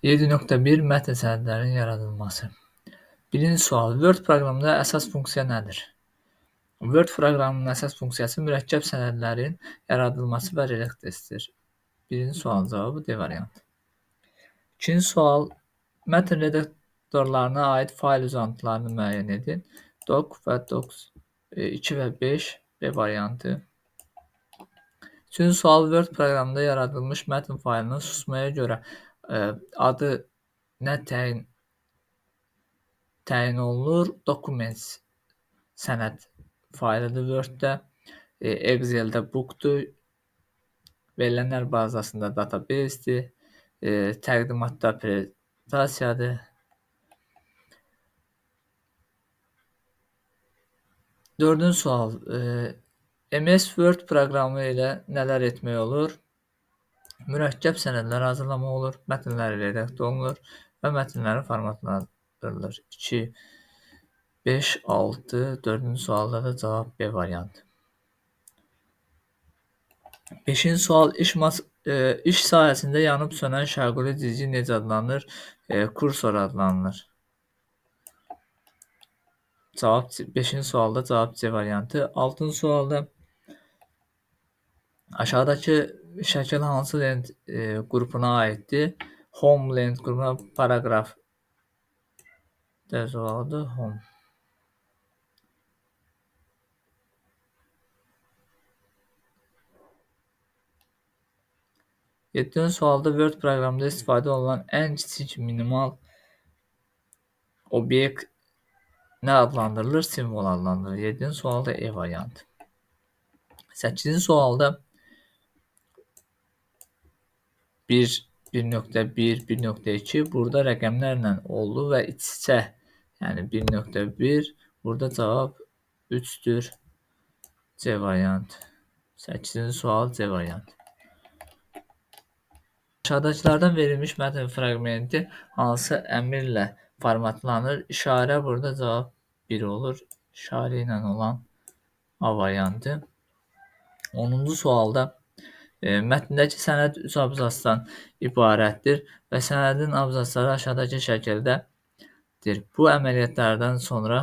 7.1 Mətn sənədlərinin yaradılması. Birinci sual. Word proqramında əsas funksiya nədir? Word proqramının əsas funksiyası mürəkkəb sənədlərin yaradılması və redaksiyasıdır. Birinci sualın cavabı D variantı. İkinci sual. Mətn redaktorlarına aid fayl uzantılarını müəyyən edin. Doc və Docs 2 və 5 B variantı. Üçüncü sual. Word proqramında yaradılmış mətn faylının susmaya görə adı nə təyin olunur? Documents sənəd faylıdır Word-də, Excel-də bookdur, verilənlər bazasında database-dir, təqdimatda prezentasiyadır. Dördüncü sual. MS Word proqramı ilə nələr etmək olur? Mürəkkəb sənədlər hazırlamaq olur, mətnlər redaktör olunur və mətnlərin formatlandırılır. 2, 5, 6, 4-cü sualda da cavab B variantı. 5-ci sual. İş sahəsində yanıb sönən şaquli cizgi necə adlanır? Kursor adlanır. 5-ci sualda cavab C variantı. 6-cı sualda aşağıdakı şəkil hansı lent qrupuna aiddir? Home lent qrupuna, paragraf cavabıdır Home. 7-ci sualda Word proqramında istifadə olunan ən kiçik minimal obyekt nə adlandırılır? Simvol adlandırılır. 7-ci sualda E variantı. 8-ci sualda 1.1, 1.2 burada rəqəmlərlə oldu və iç-içə, yəni 1.1, burada cavab 3-dür. C variantı. 8-ci sual C variantı. Aşağıdakılardan verilmiş mətn fraqmenti hansı əmrlə formatlanır? İşarə burada cavab 1 olur. İşarə ilə olan A variantı. 10-cu sualda mətndəki sənəd 3 abzasdan ibarətdir və sənədin abzasları aşağıdakı şəkildədir. Bu əməliyyatlardan sonra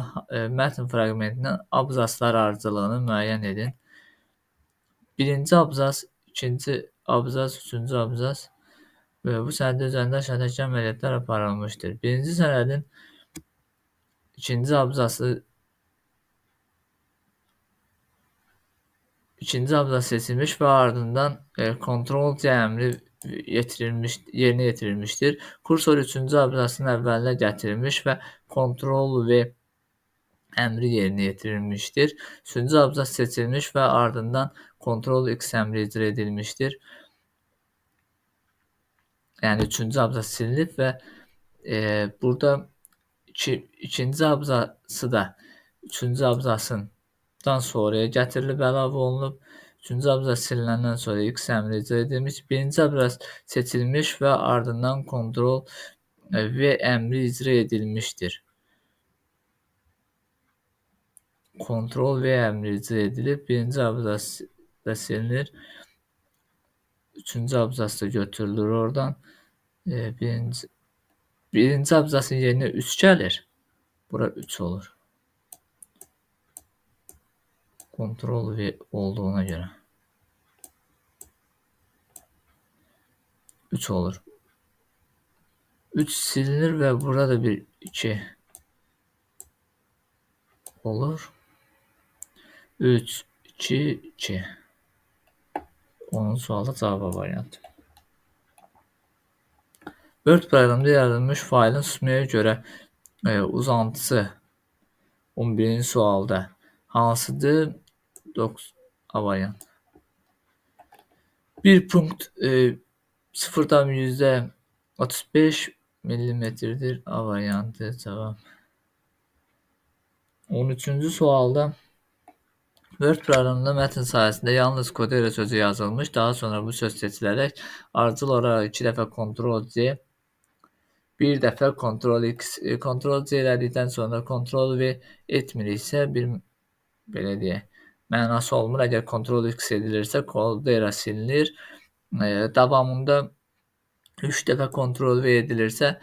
mətn fraqmentinin abzaslar ardıcıllığını müəyyən edin. Birinci abzas, ikinci abzas, üçüncü abzas və bu sənəd üzərində aşağıdakı əməliyyatlar aparılmışdır. Birinci sənədin ikinci abzas seçilmiş və ardından Ctrl+C əmri yerinə yetirilmişdir. Kursor 3-cü abzasın əvvəlinə gətirilmiş və Ctrl+V əmri yerinə yetirilmişdir. 3-cü abzas seçilmiş və ardından Ctrl+X əmri icra edilmişdir. Yəni 3-cü abzas silinib və burada ikinci abzası da 3-cü abzasından sonraya gətirilib, əlavə olunub. 3-cü abzas sililəndən sonra X əmri icra edilmiş. Birinci abzas seçilmiş və ardından Ctrl+V əmri icra edilmişdir. Ctrl+V əmri icra edilib. Birinci abzas da silinir. Üçüncü abzas da götürülür oradan. Birinci abzasın yerinə 3 gəlir. Bura 3 olur. Ctrl+V olduğuna görə. 3 olur. 3 silinir və burada da bir 2 olur. 3, 2, 2. 10-cu sualda cavab variantı. Word proqramında yaradılmış faylın susmaya görə uzantısı 11-ci sualda hansıdır? A variantı. 1.0,35 mm-dir. A variantı cavab. 13-cü sualda Word proqramında mətn sahəsində yalnız Codera sözü yazılmış. Daha sonra bu söz seçilərək ardıcıl olaraq 2 dəfə Ctrl+C, bir dəfə Ctrl+X, Ctrl+C elədikdən sonra Ctrl+V etmiriksə, belə deyək, mənası olmur. Əgər Ctrl+X edilirsə, Codera silinir. Davamında 3 dəfə kontrol V edilirsə,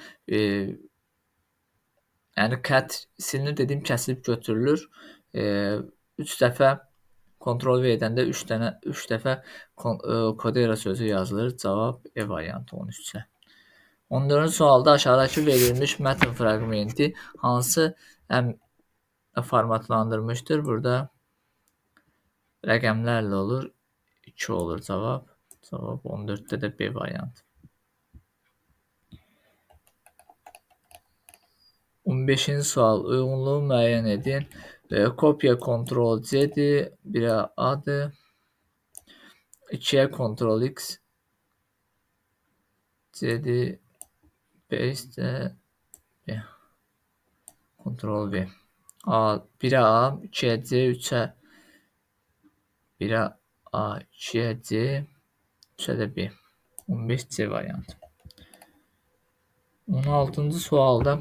yəni cut silinir dediyim kəsilib götürülür. 3 dəfə kontrol V edəndə 3 dəfə Codera sözü yazılır. Cavab E variantı 13-ə. 14-cü sualda aşağıdakı verilmiş mətn fraqmenti hansı formatlandırmışdır? Burada rəqəmlərlə olur. 2 olur cavab. Cavab 14-də də B variantı. 15-ci sual. Uyğunluğu müəyyən edin. Kopya Ctrl C-dir. 1-ə A-dır. 2-yə Ctrl X. C-dir. Paste B. Ctrl V. 1-ə A, 2-yə C, 3-ə 1-ə A, 2-yə C, 3-ə də B. 15 C variantı. 16-cı sualda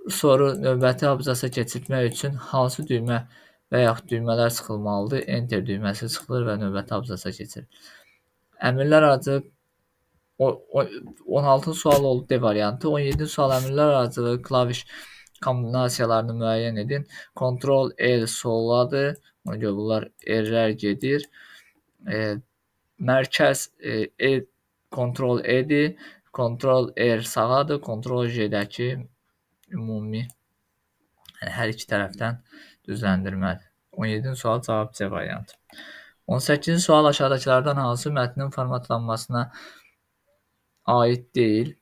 soru növbəti abzasa keçirtmək üçün hansı düymə və yaxud düymələr sıxılmalıdır? Enter düyməsi sıxılır və növbəti abzasa keçir. Əmrlər aracılığı 16-cı sual oldu D variantı. 17-ci sual əmrlər aracılığı klaviş kombinasiyalarını müəyyən edin. Ctrl L solladır. Ona görə bunlar R-lər gedir. Mərkəz Ctrl E-dir. Ctrl R sağadır. Ctrl J-dəki ümumi hər iki tərəfdən düzləndirmədir. 17-ci sual cavab C variantı. 18-ci sual aşağıdakılardan hansı mətnin formatlanmasına aid deyil?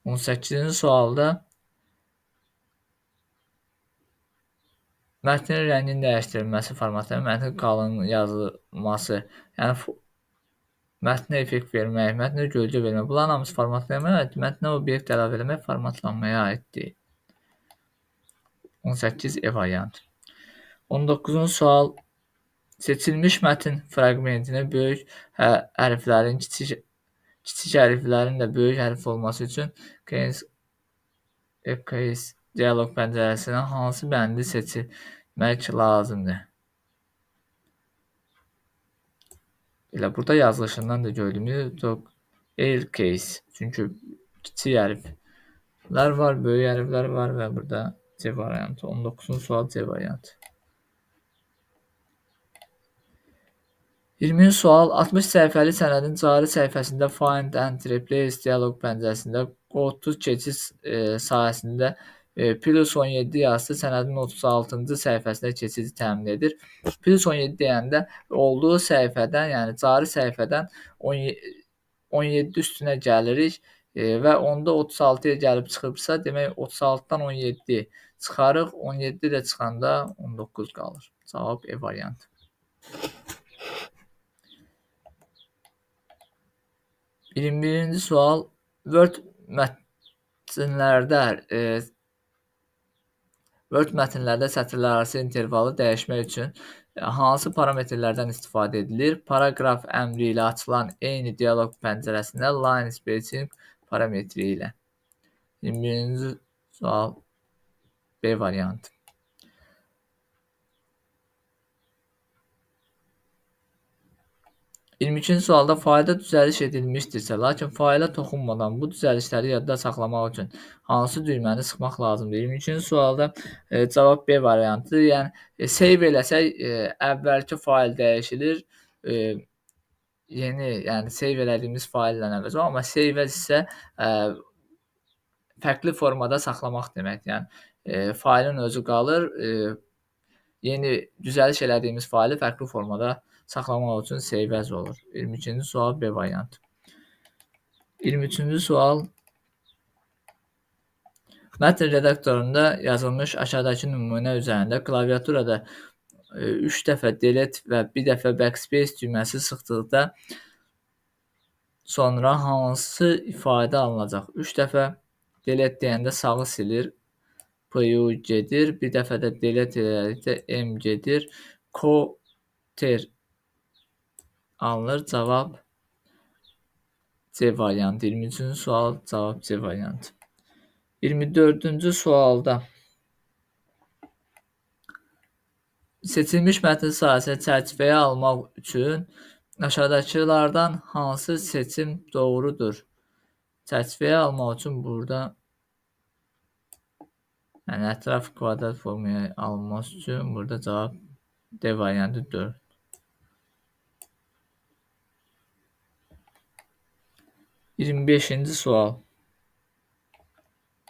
18-ci sualda mətnin rənginin dəyişdirilməsi formatları, mətnin qalın yazılması, yəni mətnə effekt vermək, mətnə gölgə vermək, bunların hamısı formatlanmaya aid, mətnə obyekt əlavə etmək formatlanmaya aid deyil. 18 E variantı. 19-cu sual seçilmiş mətn fraqmentini böyük hərflərin kiçik hərflərin də böyük hərf olması üçün case dialoq pəncərəsindən hansı bəndi seçilmək lazımdır? Elə burada yazılışından da gördüyümüz case. Çünki kiçik hərflər var, böyük hərflər var və burada C variantı. 19-cu sual C variantı. 20-ci sual 60 səhifəli sənədin cari səhifəsində Find and Replace dialoq pəncərəsində qodsuz keçid sahəsində +17 yazısı sənədin 36-cı səhifəsinə keçidi təmin edir. +17 deyəndə olduğu səhifədən, yəni cari səhifədən 17 üstünə gəlirik və onda 36-ya gəlib çıxıbsa, demək 36-dan 17 çıxarıq, 17 də çıxanda 19 qalır. Cavab E variantı. Birinci sual Word mətnlərdə sətirlərarası intervalı dəyişmək üçün hansı parametrlərdən istifadə edilir? Paraqraf əmri ilə açılan eyni dialoq pəncərəsində line spacing parametri ilə. 21-ci sual B variantı. 22-ci sualda fayda düzəliş edilmişdirsə, lakin fayla toxunmadan bu düzəlişləri yadda saxlamaq üçün hansı düyməni sıxmaq lazımdır? 22-ci sualda cavab B variantı, yəni save eləsək əvvəlki fayl dəyişilir, yeni, yəni save elədiyimiz faillə əvəz, amma save isə fərqli formada saxlamaq deməkdir. Yəni faylın özü qalır, yeni düzəliş elədiyimiz faylı fərqli formada saxlamaq üçün save as olur. 22-ci sual B variantı. 23-cü sual mətn redaktorunda yazılmış aşağıdakı nümunə üzərində klaviaturada 3 dəfə delete və 1 dəfə backspace düyməsi sıxdıqda sonra hansı ifadə alınacaq? 3 dəfə delete deyəndə sağı silir, PU gedir, bir dəfə də delete edədikdə M gedir, Ctrl alınır, cavab C variantı. 23-cü sual cavab C variantı. 24-cü sualda seçilmiş mətn sahəsini çərçivəyə almaq üçün Aşağıdakılardan hansı seçim doğrudur? Çərçivəyə almaq üçün burada ətraf kvadrat formaya alınması üçün burada cavab D variantı 4. 25-ci sual.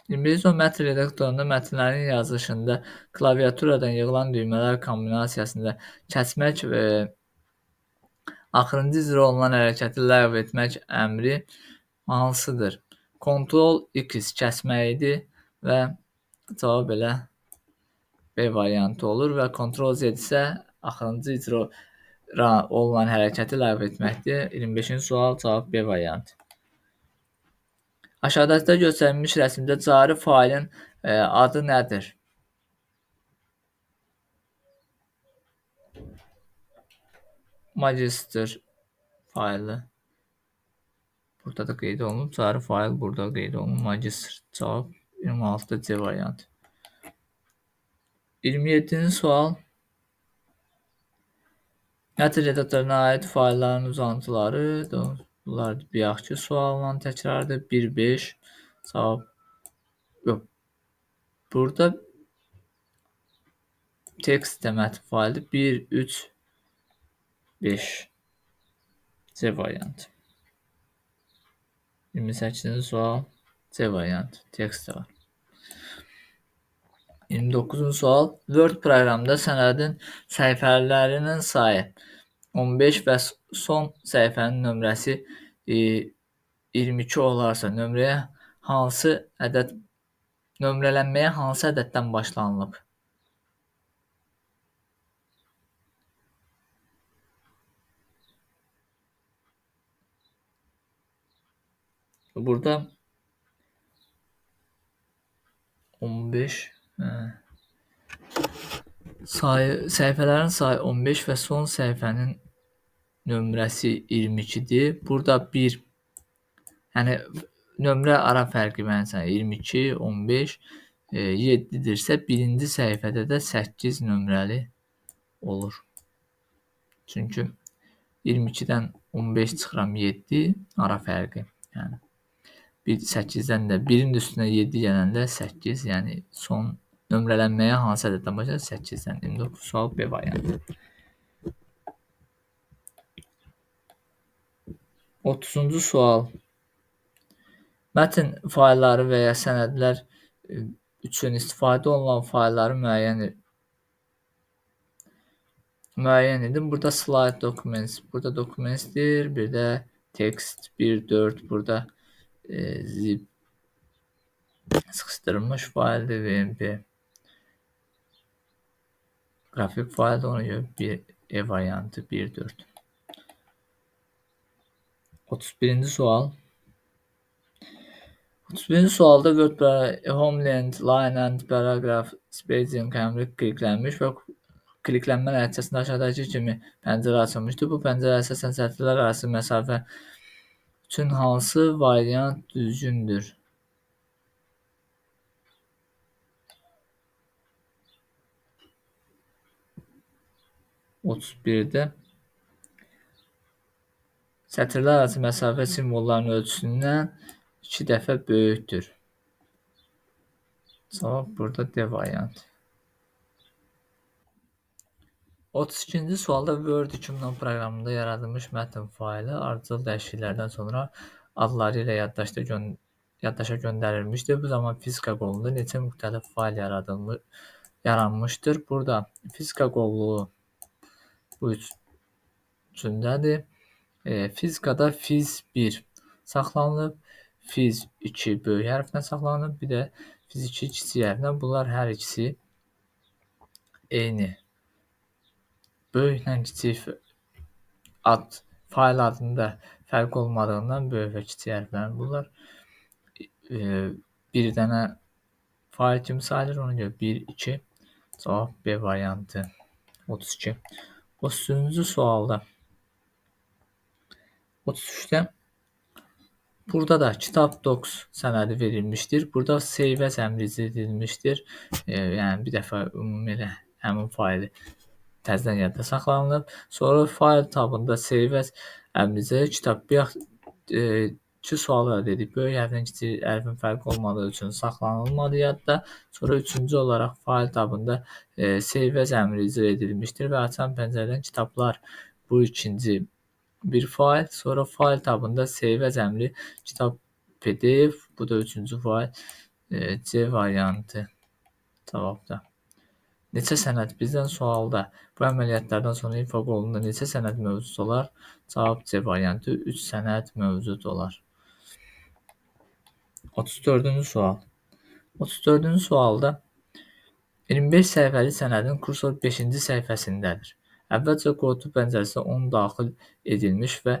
21-ci sual mətn redaktorunda mətnlərin yazılışında klaviaturadan yığılan düymələr kombinasiyasında kəsmək və axırıncı icra olunan hərəkəti ləğv etmək əmri hansıdır? Ctrl X kəsmək idi və cavab elə B variantı olur və Ctrl Z isə axırıncı icra olunan hərəkəti ləğv etməkdir. 25-ci sual cavab B variantı. Aşağıdakıda göstərilmiş rəsmdə cari failin adı nədir? Magister faylı. Burada da qeyd olunub. Cari fail burada qeyd olunub. Magister cavab 26 C variantı. 27-ci sual. Mətn redaktoruna aid faylların uzantıları. Bunlar bayaqki sualın təkrarıdır. 1-5 cavab yox. Burada tekst mətn faylıdır. 1-3-5 C variantı. 28-ci sual C variantı. Tekst var. 29-cu sual. Word proqramında sənədin səhifələrinin sayı 15 və son səhifənin nömrəsi 22 olarsa, nömrələnməyə hansı ədəddən başlanılıb? Burada 15 səhifələrin sayı 15 və son səhifənin nömrəsi 22-dir. Burada 1, yəni nömrə ara fərqi mənsən 22, 15, 7-dirsə, birinci səhifədə də 8 nömrəli olur. Çünki 22-dən 15 çıxıram 7 ara fərqi. Yəni 8-dən də 1-in üstünə 7 gələndə 8, yəni son nömrələnməyə hansı ədəddən başlayır? 8-dən. 29 sual B variantı. 30-cu sual. Mətn faylları və ya sənədlər üçün istifadə olunan faylları müəyyən edin. Burada slide documents, burada documentsdir, bir də text 1.4, burada zip sıxışdırılmış fayldır, VMP qrafik fayldır, ona görə bir E variantı 1.4. 31-ci sual. 31-ci sualda Word Homeland, Line and Paragraph Spacing əmri kliklənmiş və kliklənmə nəticəsində aşağıdakı kimi pəncərə açılmışdır. Bu pəncərə əsasən sətirlər arası məsafə üçün hansı variant düzgündür? (31)də sətirlər arası məsafə simvollarının ölçüsündən 2 dəfə böyükdür. Cavab burada D variantı. 32-ci sualda Word 2010 proqramında yaradılmış mətn faylı ardıcıl dəyişikliklərdən sonra adları ilə yaddaşa göndərilmişdir. Bu zaman fizika qovluğunda neçə müxtəlif fayl yaranmışdır? Burada fizika qovluğu bu üçündədir. Fizikada Fiz1 saxlanılıb, Fiz2 böyük hərflə saxlanılıb, bir də Fiz2 kiçik hərflə. Bunlar hər ikisi eyni. Böyüklə kiçik fayl adında fərq olmadığından böyük və kiçik hərflərin bunlar bir dənə fayl kimi sayılır. Ona görə 1, 2 cavab B variantı 32. 33-cü sualda 33-də burada da kitab docs sənədi verilmişdir. Burada save as əmri icra edilmişdir. Yəni bir dəfə ümumiyyətlə həmin faylı təzədən yadda saxlanılıb. Sonra fayl tabında save as əmricə kitab. Bir 2 sual əldə edib. Böyük hərflə kiçik hərfin fərqi olmadığı üçün saxlanılmadı yadda. Sonra üçüncü olaraq fayl tabında save as əmri icra edilmişdir və açan pəncərədən kitablar bu ikinci bir fayl. Sonra fayl tabında save as əmri kitab PDF, bu da üçüncü fayl. C variantı cavabda. Neçə sənəd bizdən sualda bu əməliyyatlardan sonra ifa qolunda neçə sənəd mövcud olar? Cavab C variantı 3 sənəd mövcud olar. 34-cü sual. 34-cü sualda 25 səhifəli sənədin kursor 5-ci səhifəsindədir. Əvvəlcə qotu pəncərəsinə 10 daxil edilmiş və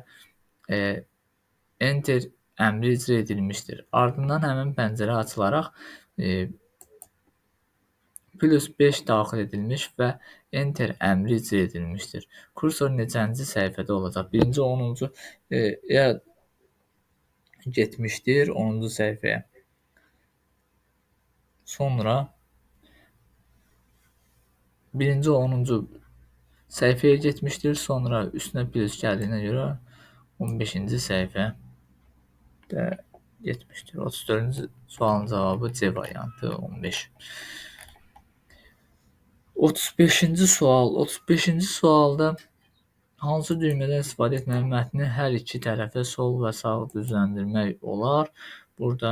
Enter əmri icra edilmişdir. Ardından həmin pəncərə açılaraq plus 5 daxil edilmiş və Enter əmri icra edilmişdir. Kursor neçənci səhifədə olacaq? Birinci 10-cu getmişdir 10-cu səhifəyə. Sonra birinci 10-cu səhifəyə getmişdir. Sonra üstünə plus gəldiyinə görə 15-ci səhifədə getmişdir. 34-cü sualın cavabı C variantı 15. 35-ci sual. 35-ci sualda hansı düymədən istifadə etməli mətni hər iki tərəfə sol və sağ düzləndirmək olar? Burada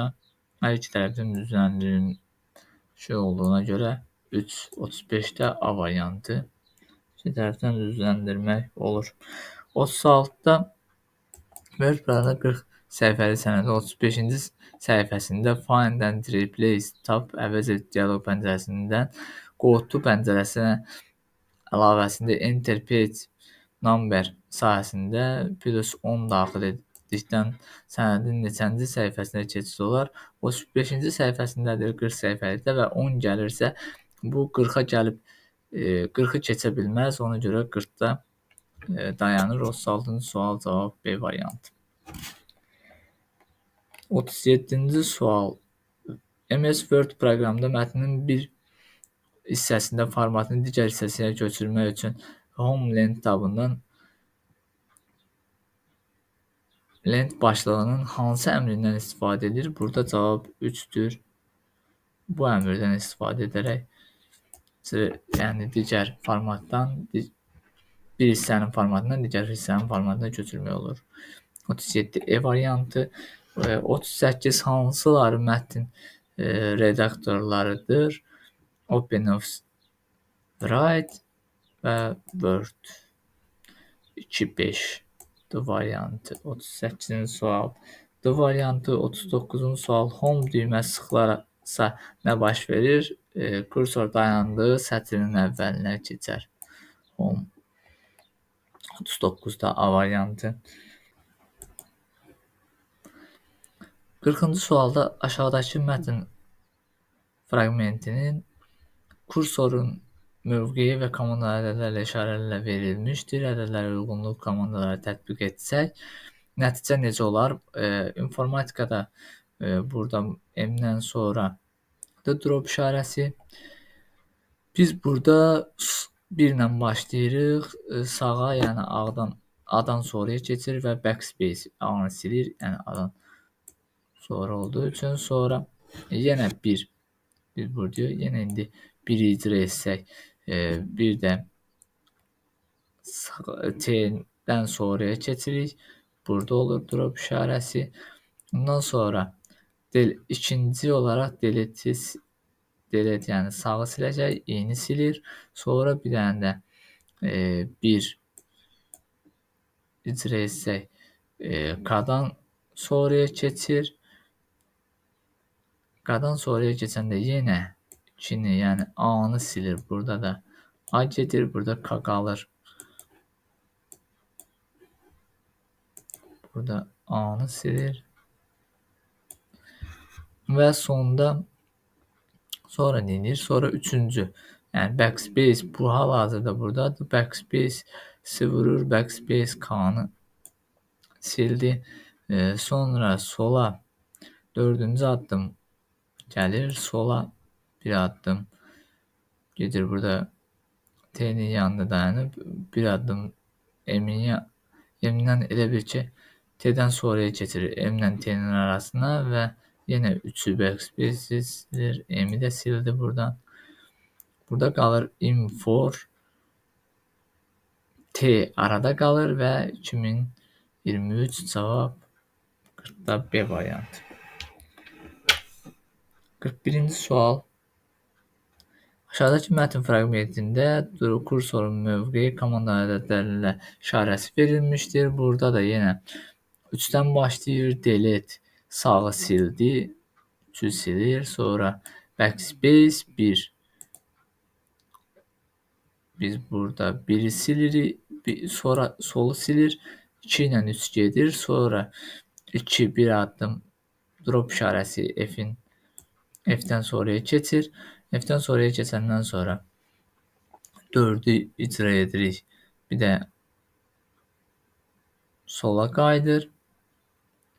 hər iki tərəfdən düzləndirilmiş olduğuna görə 3, 35-də A variantı. İki tərəfdən düzləndirmək olur. 36-da Word proqramında 40 səhifəli sənədin 35-ci səhifəsində Find and Replace Tab əvəz et dialoq pəncərəsindən qotu pəncərəsinə əlavəsində Enter Page Number sahəsində plus 10 daxil etdikdən sənədin neçənci səhifəsinə keçid olar? 35-ci səhifəsindədir 40 səhifəlikdə və 10 gəlirsə bu 40-a gəlib 40-ı keçə bilməz. Ona görə 40-da dayanır. 36-cı sual cavab B variantı. 37-ci sual. MS Word proqramında mətnin bir hissəsində formatını digər hissəsinə köçürmək üçün Home Lent tabından lent başlığının hansı əmrindən istifadə edilir? Burada cavab 3-dür. Bu əmrdən istifadə edərək yəni digər formatdan bir hissənin formatından digər hissənin formatına köçürmək olur. 37 E variantı. 38 hansıları mətn redaktorlarıdır? OpenOffice Write və Word. 2-5 D variantı. 38-ci sual. D variantı. 39-cu sual. Home düyməsi sıxılarsa nə baş verir? Kursor dayandığı sətrin əvvəlinə keçər. Home. 39-da A variantı. 40-cı sualda aşağıdakı mətn fraqmentinin kursorun mövqeyi və komanda ədədlərlə işarələrlə verilmişdir. Ədədlərə uyğunluq komandaları tətbiq etsək, nəticə necə olar? İnformatikada burada M-dən sonra drop işarəsi. Biz burada 1-lə başlayırıq. Sağa, yəni A-dan sonraya keçir və backspace A-nı silir, yəni A-dan sonra olduğu üçün sonra yenə 1 biz buradayıq. Yenə indi 1-i icra etsək, bir də T-dən sonraya keçirik. Burada olur drop işarəsi. Ondan sonra ikinci olaraq delete yəni sağı siləcək, i-ni silir. Sonra bir dənə də 1 icra etsək, K-dan sonraya keçir. K-dan sonraya keçəndə yenə 2-ni, yəni A-nı silir. Burada da A gedir, burada K qalır. Burada A-nı silir. Və sonda sonra neyinir? Sonra üçüncü. Yəni backspace bu hal-hazırda buradadır. Backspace vurur, backspace K-nı sildi. Sonra sola dördüncü addım gəlir, sola bir addım gedir. Burada T'nin yanında dayanıb bir addım M'dən elə bil ki, T'dən sonraya keçirir M-lə T'nin arasına və yenə 3-ü backspace silir, M-i də sildi buradan. Burada qalır infor T arada qalır və 2023 cavab 40-da B variantı. 41-ci sual. Aşağıdakı mətn fraqmentində kursorun mövqeyi komanda ədədləri ilə işarəsi verilmişdir. Burada da yenə 3-dən başlayır. Delete sağı sildi. 3-ü silir. Sonra backspace 1. Biz burada 1-i silirik. Sonra solu silir. 2 ilə 3 gedir. Sonra 2 bir addım drop işarəsi F'dən sonraya keçir. F'dən sonraya keçəndən sonra 4-ü icra edirik. Bir də sola qayıdır.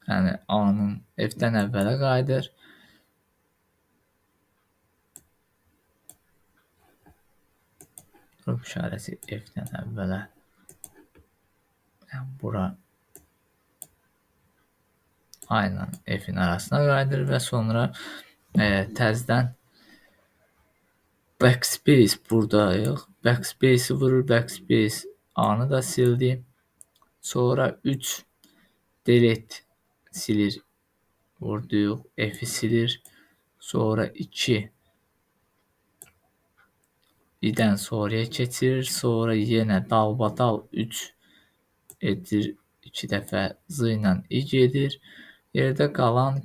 Yəni A-nın F'dən əvvələ qayıdır. Drop işarəsi F'dən əvvələ. Yəni bura A ilə F'in arasına qayıdır və sonra təzədən backspace buradayıq. Backspace-i vurur. Backspace A-nı da sildi. Sonra 3 delete silir. Vurduq. F'i silir. Sonra 2 i-dən sonraya keçirir. Sonra yenə dalbadal 3 edir. 2 dəfə z ilə i gedir. Yerdə qalan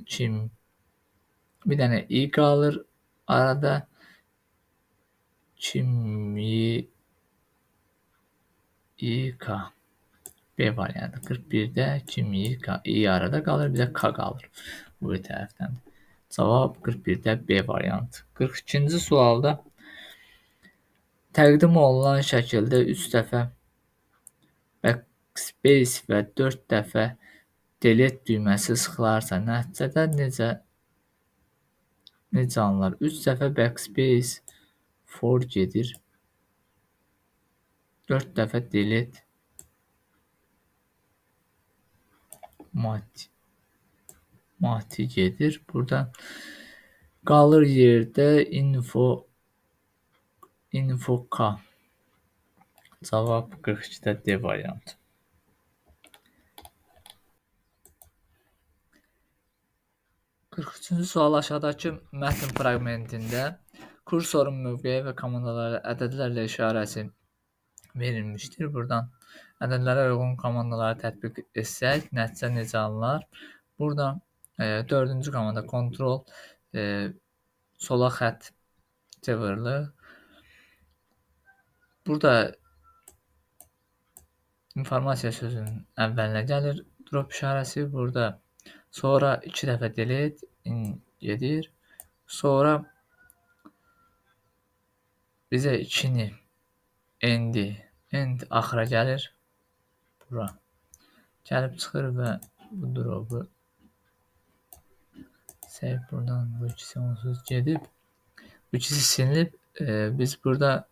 bir dənə i qalır. Arada K. B variantı. 41-də i arada qalır. Bir də K qalır. Bu tərəfdən. Cavab 41-də B variantı. 42-ci sualda təqdim olunan şəkildə 3 dəfə backspace və 4 dəfə delete düyməsi sıxılarsa nəticədə necə alınır? 3 dəfə backspace for gedir. 4 dəfə delete mati gedir. Burada qalır yerdə info K. Cavab 42-də D variantı. 43-cü sual aşağıdakı mətn fraqmentində kursorun mövqeyi və komandalara ədədlərlə işarəsi verilmişdir. Buradan ədədlərə uyğun komandaları tətbiq etsək, nəticə necə alınır? Burada 4-cü komanda kontrol sola xətt çevrilir. Burada informasiya sözünün əvvəlinə gəlir drop işarəsi. Burada sonra 2 dəfə delete gedir. Sonra bizə 2-ni end axıra gəlir. Bura gəlib çıxır və bu dropu save buradan bu ikisi onsuz gedib. Bu ikisi silinib. Biz burada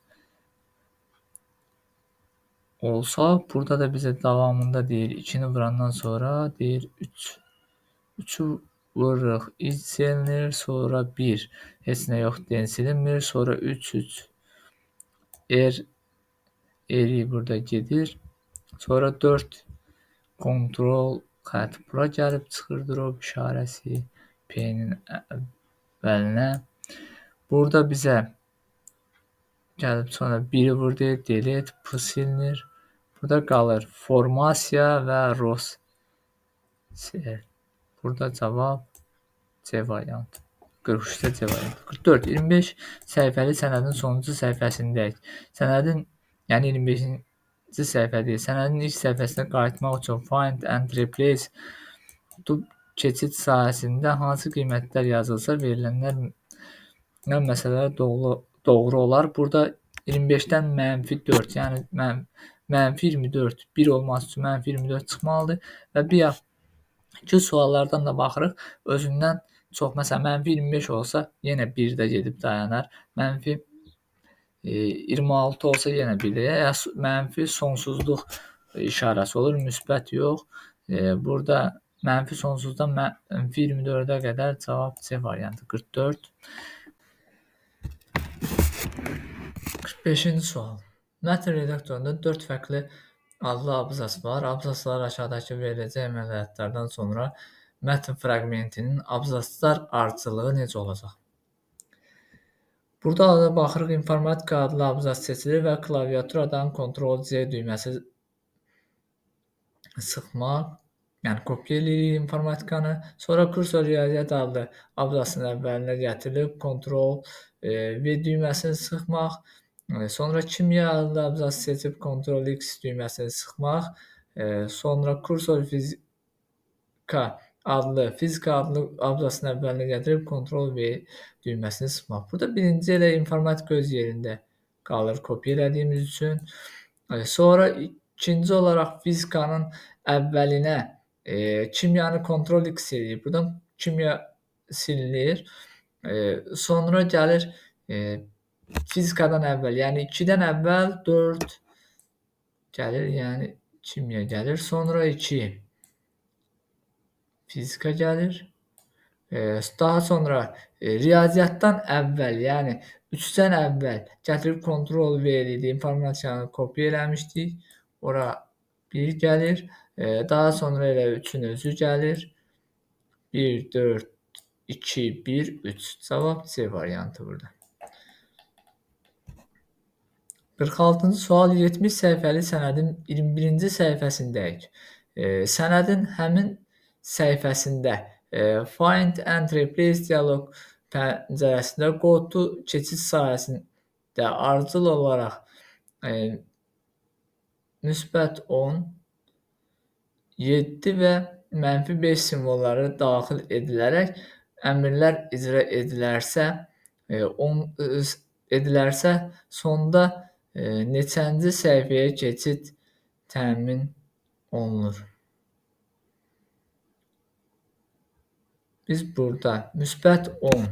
olsa burada da bizə davamında deyir 2-ni vurandan sonra deyir 3. 3-ü vururuq. İz silinir. Sonra 1. Heç nə yox. Den silinmir. Sonra 3. Eri burada gedir. Sonra 4 kontrol xətt bura gəlib çıxır drop işarəsi P-nin əvvəlinə. Burada bizə gəlib sonra 1-i vurdu, delete, P silinir. Burada qalır formasiya və row. Burada cavab C variantı. 43-də C variantı. 44. 25 səhifəli sənədin sonuncu səhifəsindəyik. Sənədin, yəni 25-ci səhifə deyil, sənədin ilk səhifəsinə qayıtmaq üçün find and replace keçid sahəsində hansı qiymətlər yazılsa verilənlər məsələlər doğru olar. Burada 25-dən -4, yəni -24 1 olması üçün -24 çıxmalıdır və bir iki suallardan da baxırıq. Özündən çox, məsələn, -25 olsa yenə 1-də gedib dayanar. 26 olsa yenə birliyə, mənfi sonsuzluq işarəsi olur, müsbət yox. Burada mənfi sonsuzdan mənfi 24-ə qədər cavab C variantı 44. 45-ci sual. Mətn redaktorunda 4 fərqli adlı abzas var. Abzaslar aşağıdakı veriləcək əməliyyatlardan sonra mətn fraqmentinin abzaslar ardıcılığı necə olacaq? Burada da baxırıq, informatika adlı abzas seçilir və klaviaturadan Ctrl+C düyməsi sıxmaq, yəni kopya edirik informatikanı. Sonra kursor riyaziyyat adlı abzasın əvvəlinə gətirilib Ctrl+V düyməsini sıxmaq. Sonra kimya adlı abzası seçib Ctrl+X düyməsini sıxmaq. Sonra kursor fizika adlı abzasın əvvəlinə gətirib Ctrl+V düyməsini sıxmaq. Burada birinci elə informatika öz yerində qalır kopya elədiyimiz üçün. Sonra ikinci olaraq fizikanın əvvəlinə kimyanı Ctrl+X eləyib. Buradan kimya silinir. Sonra gəlir fizikadan əvvəl, yəni 2-dən əvvəl 4 gəlir, yəni kimya gəlir. Sonra 2 fizika gəlir. Daha sonra riyaziyyatdan əvvəl, yəni 3-dən əvvəl gətirib Ctrl+V eləyib, informatikanı kopya eləmişdik. Ora 1 gəlir. Daha sonra elə 3-ün özü gəlir. 1, 4, 2, 1, 3. Cavab C variantı burada. 46-cı sual. 70 səhifəli sənədin 21-ci səhifəsindəyik. Sənədin həmin səhifəsində Find and Replace dialoq pəncərəsində Go to keçid sahəsində ardıcıl olaraq müsbət 10, 7 və mənfi 5 simvolları daxil edilərək əmrlər icra edilərsə, sonda neçənci səhifəyə keçid təmin olunur? Biz burada müsbət 10,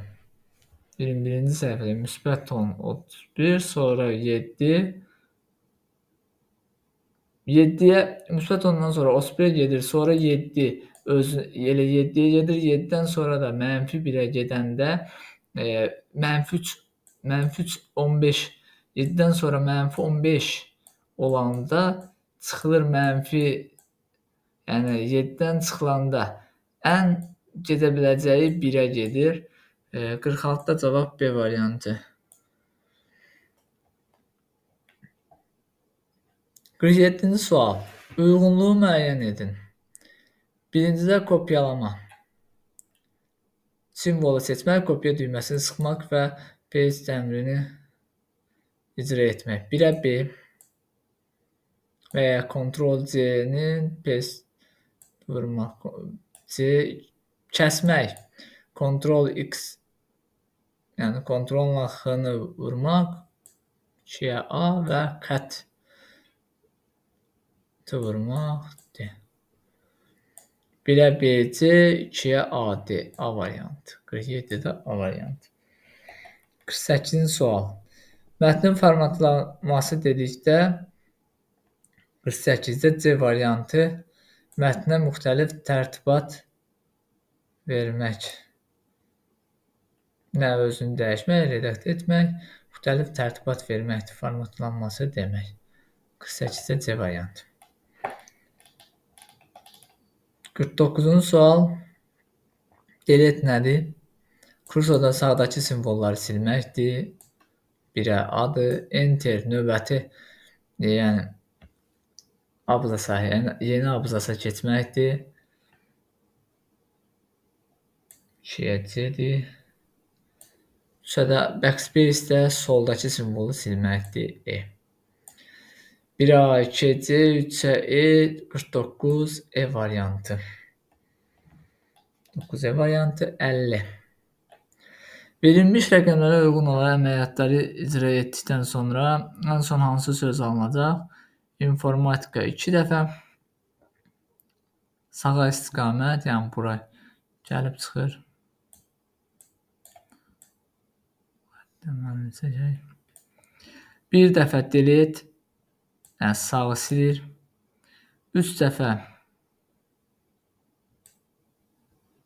21-ci səhifədə müsbət 10, 31, sonra 7, 7-yə müsbət 10-dan sonra 31-ə gedir, sonra 7 elə 7-yə gedir, 7-dən sonra da mənfi 1-ə gedəndə mənfi 3, 15, 7-dən sonra mənfi 15 olanda çıxılır mənfi, yəni 7-dən çıxılanda ən gedə biləcəyi 1-ə gedir. 46-da cavab B variantı. 47-ci sual. Uyğunluğu müəyyən edin. Birincidə kopyalama. Simvolu seçmək, kopya düyməsini sıxmaq və paste əmrini icra etmək. 1-ə B və ya Ctrl+C-nin paste vurmaq. C kəsmək. Ctrl+X, yəni Ctrl-la X-ni vurmaq. 2-yə A və xət vurmaq. 1-ə BC, 2-yə AD. A variantı. 47-də A variantı. 48-ci sual. Mətnin formatlaması dedikdə 48-də C variantı mətnə müxtəlif tərtibat vermək. Nə özünü dəyişmək, redaktə etmək, müxtəlif tərtibat verməkdir formatlanması demək. 48-də C variantı. 49-cu sual. Delete nədir? Kursorda sağdakı simvolları silməkdir. 1-ə A-dır. Enter növbəti, yəni abzasa, yeni abzasa keçməkdir. 2-yə C-dir. 3-ə də backspace-də soldakı simvolu silməkdir. E. 1-ə A, 2-ə C, 3-ə E, 49 E variantı. 9 E variantı 50. Verilmiş rəqəmlərə uyğun olaraq əməliyyatları icra etdikdən sonra ən son hansı söz alınacaq? İnformatika 2 dəfə. Sağa istiqamət, yəni bura gəlib çıxır. Bir dəfə delete, yəni sağı silir. 3 dəfə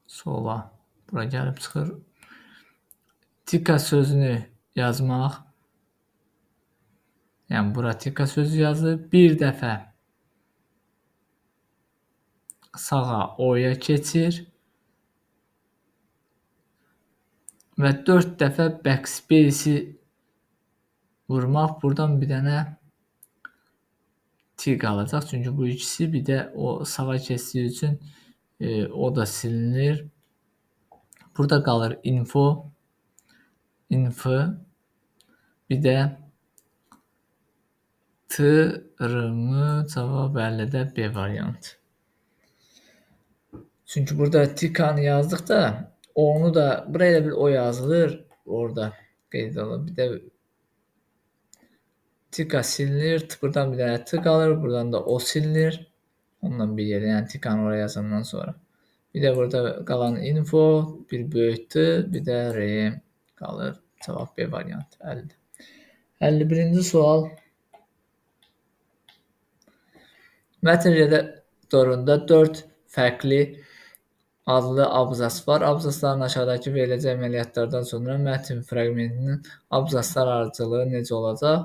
sola, bura gəlib çıxır. Tika sözünü yazmaq. Yəni bura tika sözü yazılır. Bir dəfə sağa O'ya keçir. Və 4 dəfə backspace'i vurmaq. Buradan bir dənə T qalacaq. Çünki bu ikisi bir də o sağa keçdiyi üçün o da silinir. Burada qalır info. Bir də cavab 50-də B variantı. Çünki burada tikanı yazdıqda onu da buraya bir o yazılır. Orada qeyd olunur. Bir də tika silinir. Buradan bir dənə t qalır. Buradan da o silinir. Ondan bir yerə. Yəni tikanı oraya yazandan sonra. Bir də burada qalan info, bir böyük t, bir də R qalır. Cavab B variantı 50. 51-ci sual. Mətn redaktorunda 4 fərqli adlı abzas var. Abzasların aşağıdakı veriləcək əməliyyatlardan sonra mətn fraqmentinin abzaslar ardıcılığı necə olacaq?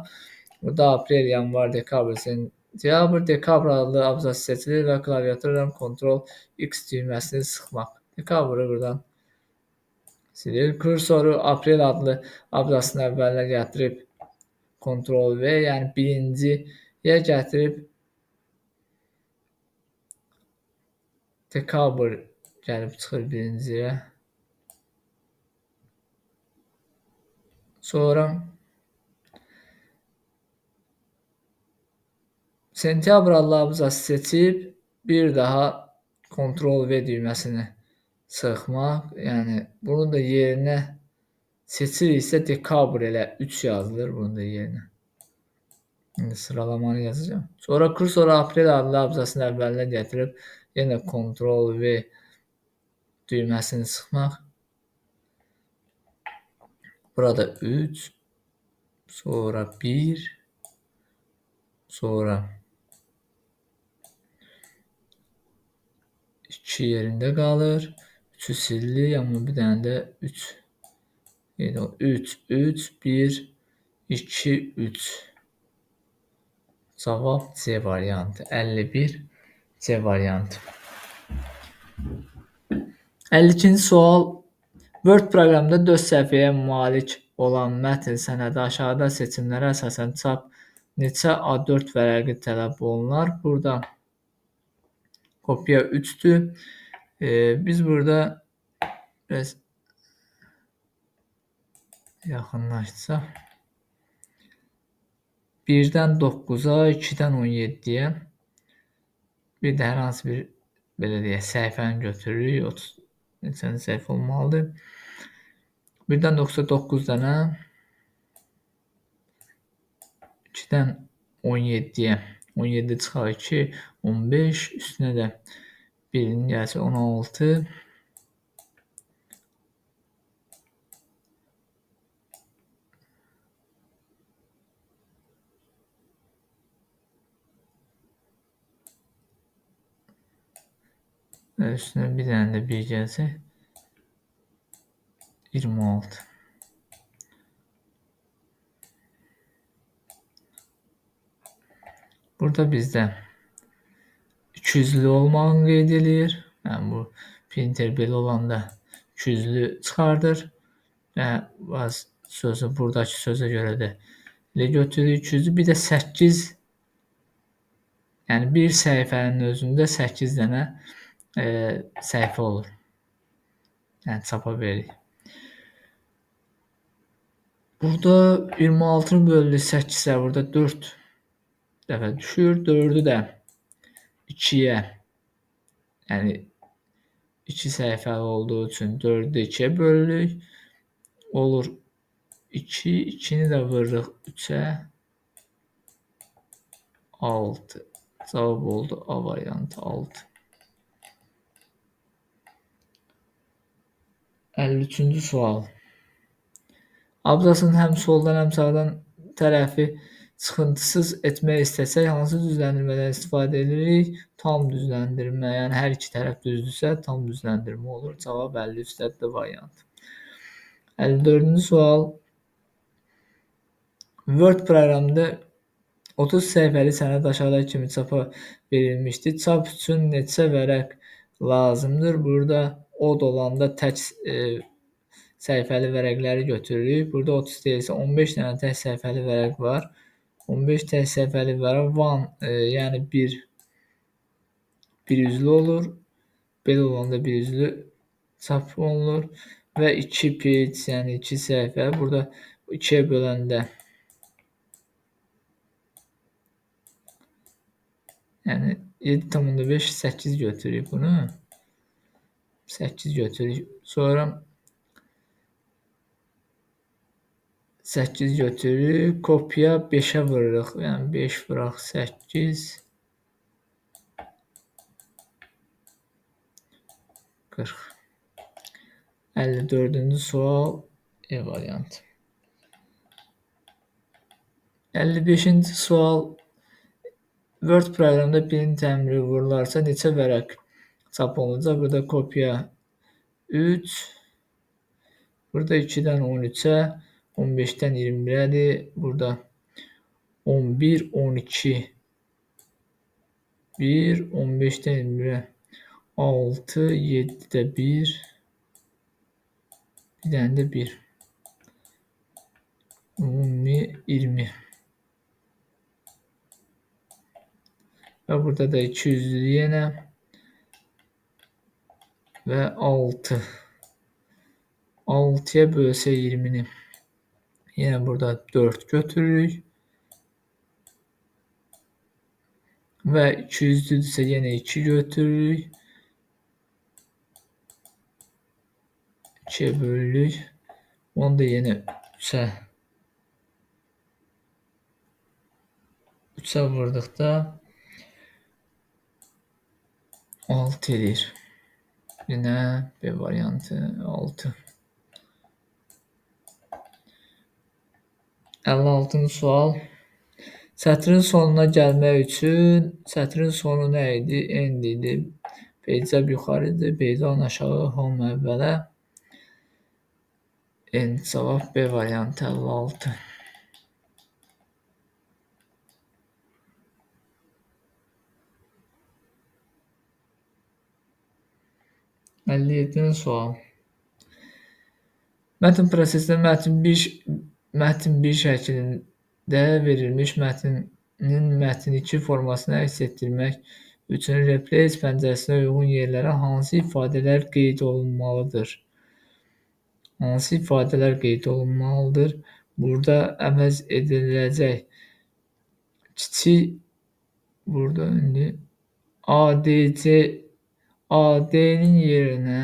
Burada aprel, yanvar, dekabr, sentyabr, dekabr adlı abzas seçilir və klaviaturdan Ctrl X düyməsini sıxmaq. Dekabrı buradan silir. Kursoru aprel adlı abzasın əvvəlinə gətirib Ctrl V, yəni birinciyə gətirib dekabr gəlib çıxır birinciyə. Sonra sentyabr adlı abzası seçib bir daha Ctrl V düyməsini sıxmaq. Yəni bunun da yerinə seçiriksə dekabr elə 3 yazılır bunun da yerinə. İndi sıralamanı yazacağım. Sonra kursoru aprel adlı abzasın əvvəlinə gətirib yenə Ctrl V düyməsini sıxmaq. Burada 3, sonra 1, sonra 2 yerində qalır. 3'ü sildik, amma bir dənə də 3. 3, 3, 1, 2, 3. Cavab C variantı. 51 C variantı. 52-ci sual. Word proqramında 4 səhifəyə malik olan mətn sənədi aşağıda seçimlərə əsasən çap neçə A4 vərəqi tələb olunar? Burada kopya 3'dür. Biz burada biraz yaxınlaşsaq 1-dən 9-a, 2-dən 17-yə bir də hər hansı bir belə deyək, səhifəni götürürük. 30 neçənci səhifə olmalıdır. 1-dən 99 dənə, 2-dən 17-yə, 17 çıxar 2, 15, üstünə də 1-in gəlsə 16. Və üstünə bir dənə də 1 gəlsə 26. Burada bizdə 200'lü olmağını qeyd edir. Yəni bu printer belə olanda 200'lü çıxardır. Və sözü buradakı sözə görə də elə götürür 200'lü. Bir də 8, yəni bir səhifənin özündə 8 dənə səhifə olur. Yəni çapa veririk. Burada 26'nın bölündüyü 8'ə burada 4 dəfə düşür. 4'ü də 2'yə, yəni 2 səhifəli olduğu üçün 4'ü də 2'yə bölürük. Olur 2, 2'ni də vururuq 3'ə 6. Cavab oldu A variantı 6. 53-cü sual. Abzasın həm soldan həm sağdan tərəfi Çıxıntısız etmək istəsək hansı düzləndirmədən istifadə edirik? Tam düzləndirmə, yəni hər iki tərəf düzdürsə tam düzləndirmə olur. Cavab 53-dədir variant. 54-cü sual. Word proqramında 30 səhifəli sənəd aşağıdakı kimi çapa verilmişdir. Çap üçün neçə vərəq lazımdır? Burada od olanda tək səhifəli vərəqləri götürürük. Burada 30 deyilsə 15 dənə tək səhifəli vərəq var. 15 tək səhifəli vərəq yəni bir üzlü olur. Belə olanda bir üzlü çap olunur və 2 page, yəni 2 səhifə. Burada 2-yə böləndə yəni 7,5 8 götürürük bunu. 8 götürürük. Sonra 8 götürürük. Kopya 5'ə vururuq. Yəni 5 vuraq 8 40. 54-cü sual E variantı. 55-ci sual. Word proqramında birinci təmiri vurularsa neçə vərəq çap olunacaq? Burada kopya 3. Burada 2-dən 13-ə, 15-dən 21-ədir. Burada 11, 12, 1, 15-dən 21-ə 6, 7-də 1, bir dənə də 1. Ümumi 20. Və burada da 200'lü yenə və 6. 6'ya bölsə 20'ni. Yenə burada 4 götürürük. Və 200'lüdürsə yenə 2 götürürük. 2'ye bölürük. Onu da yenə 3'ə vurduqda 6 edir. Yine B variantı 6. 56-cı sual. Sətrin sonuna gəlmək üçün sətrin sonu nə idi? End idi. Peycəb yuxarıdır, peycan aşağı, home əvvələ. End cavab B variantı 56. 57-ci sual. Mətn prosesində mətn bir şəklində verilmiş mətnin mətn 2 formasını əks etdirmək üçün replace pəncərəsinə uyğun yerlərə hansı ifadələr qeyd olunmalıdır? Hansı ifadələr qeyd olunmalıdır? Burada əvəz ediləcək kiçik, burada indi AD'nin yerinə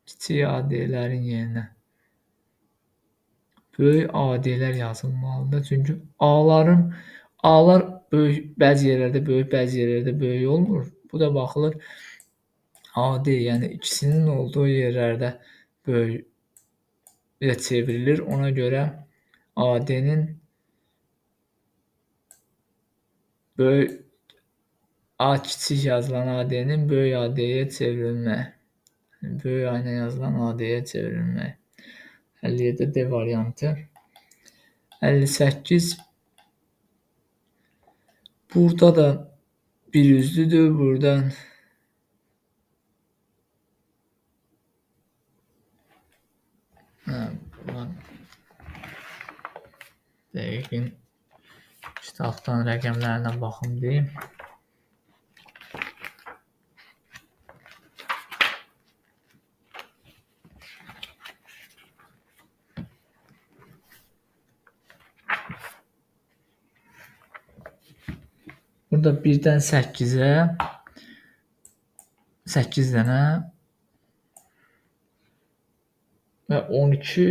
kiçik AD'lərin yerinə böyük AD'lər yazılmalıdır. Çünki A'lar böyük, bəzi yerlərdə böyük, bəzi yerlərdə böyük olmur. Bu da baxılır AD, yəni ikisinin olduğu yerlərdə böyük çevrilir. Ona görə AD'nin böyük A kiçik yazılan AD'nin böyük AD'yə çevrilmək. Böyük A ilə yazılan AD'yə çevrilmək. 57 D variantı. 58. Burada da bir yüzlüdür. Buradan dəqiqin kitabdan rəqəmlərinə baxım deyim. Burada 1-dən 8'ə 8 dənə və 12